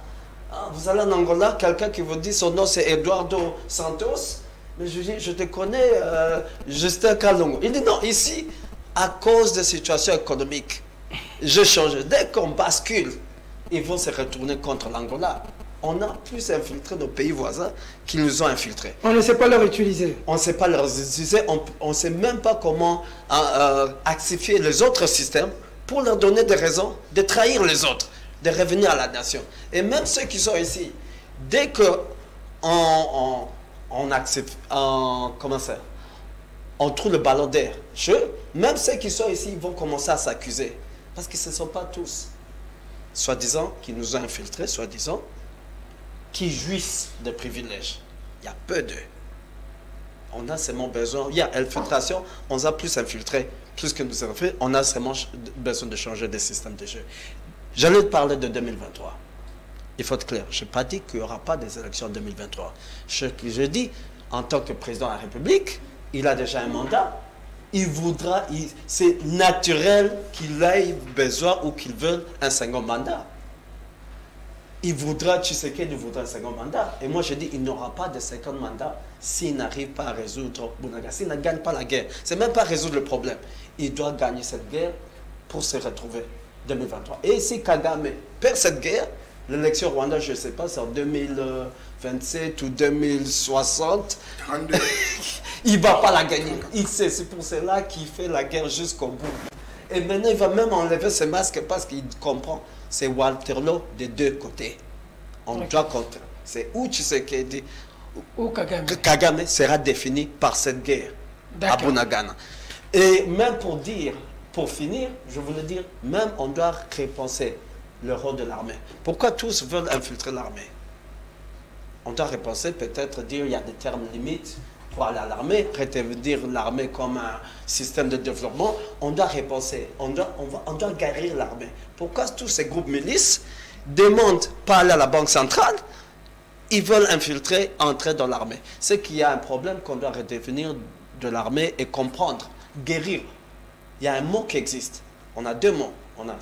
Vous allez en Angola, quelqu'un qui vous dit son nom c'est Eduardo Santos. Mais je dis, je te connais, Justin Kalongo. Il dit non, ici, à cause de la situation économique, je change. Dès qu'on bascule, ils vont se retourner contre l'Angola. On a plus infiltré nos pays voisins qu'ils nous ont infiltrés. On ne sait pas leur utiliser. On ne sait pas leur utiliser. On ne sait même pas comment activer les autres systèmes pour leur donner des raisons de trahir les autres, de revenir à la nation. Et même ceux qui sont ici, dès que on trouve le ballon d'air, même ceux qui sont ici vont commencer à s'accuser. Parce que ce ne sont pas tous, soi-disant, qui nous ont infiltrés, soi-disant, qui jouissent de privilèges. Il y a peu d'eux. On a seulement besoin, il y a infiltration, on a plus infiltré, plus que nous avons fait, on a seulement besoin de changer des systèmes de jeu. J'allais parler de 2023. Il faut être clair, je n'ai pas dit qu'il n'y aura pas des élections en 2023. Je dis, en tant que président de la République, il a déjà un mandat, c'est naturel qu'il ait besoin ou qu'il veuille un second mandat. Tshisekedi voudra un second mandat. Et moi je dis, il n'aura pas de second mandat s'il n'arrive pas à résoudre Bounaga, s'il ne gagne pas la guerre. Ce n'est même pas résoudre le problème. Il doit gagner cette guerre pour se retrouver 2023. Et si Kagame perd cette guerre, l'élection Rwanda, je ne sais pas, c'est en 2027 ou 2060, il ne va pas la gagner. C'est pour cela qu'il fait la guerre jusqu'au bout. Et maintenant, il va même enlever ses masques parce qu'il comprend. C'est Waterloo des deux côtés. On doit contrer. C'est où Tshisekedi Ou Kagame. Kagame sera défini par cette guerre à D'accord. Bunagana. Et même pour finir, je voulais dire, même on doit repenser le rôle de l'armée. Pourquoi tous veulent infiltrer l'armée? On doit repenser, peut-être dire, il y a des termes limites pour aller à l'armée, dire l'armée comme un système de développement. On doit repenser, on doit guérir l'armée. Pourquoi tous ces groupes milices demandent pas aller à la Banque centrale? Ils veulent infiltrer, entrer dans l'armée. C'est qu'il y a un problème qu'on doit redéfinir de l'armée et comprendre, guérir. Il y a un mot qui existe. On a deux mots. On a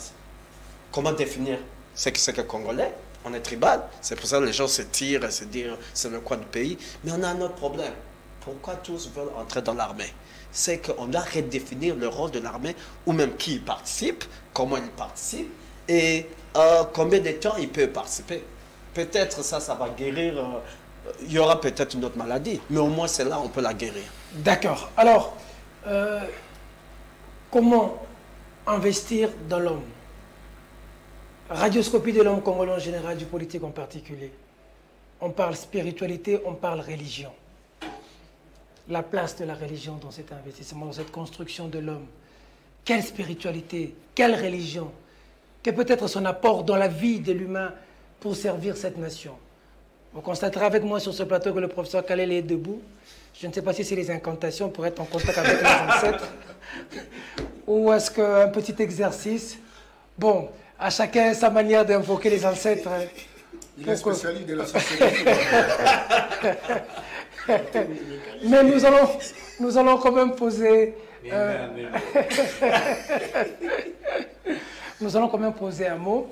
comment définir ce que c'est que Congolais? On est tribal. C'est pour ça que les gens se tirent et se disent c'est le coin du pays. Mais on a un autre problème. Pourquoi tous veulent entrer dans l'armée? C'est qu'on doit redéfinir le rôle de l'armée, ou même qui y participe, comment il participe, et combien de temps il peut participer. Peut-être ça va guérir. Il y aura peut-être une autre maladie, mais au moins c'est là on peut la guérir. D'accord. Alors, comment investir dans l'homme? Radioscopie de l'homme congolais en général, du politique en particulier. On parle spiritualité, on parle religion. La place de la religion dans cet investissement, dans cette construction de l'homme. Quelle spiritualité, quelle religion? Quel peut être son apport dans la vie de l'humain pour servir cette nation? Vous constaterez avec moi sur ce plateau que le professeur Kalele est debout. Je ne sais pas si c'est les incantations pour être en contact avec les ancêtres. Ou est-ce qu'un petit exercice? Bon, à chacun sa manière d'invoquer les ancêtres. Il est spécialiste de la société. Mais nous allons quand même poser... nous allons quand même poser un mot,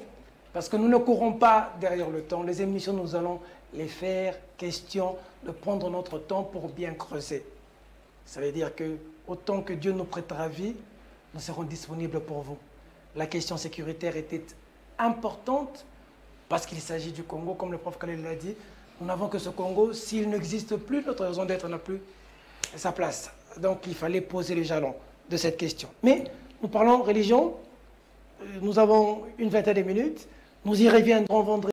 parce que nous ne courons pas derrière le temps. Les émissions, nous allons les faire question de prendre notre temps pour bien creuser. Ça veut dire que autant que Dieu nous prêtera vie, nous serons disponibles pour vous. La question sécuritaire était importante parce qu'il s'agit du Congo, comme le prof Kalele l'a dit. Nous n'avons que ce Congo. S'il n'existe plus, notre raison d'être n'a plus sa place. Donc il fallait poser les jalons de cette question. Mais nous parlons religion. Nous avons une vingtaine de minutes. Nous y reviendrons vendredi.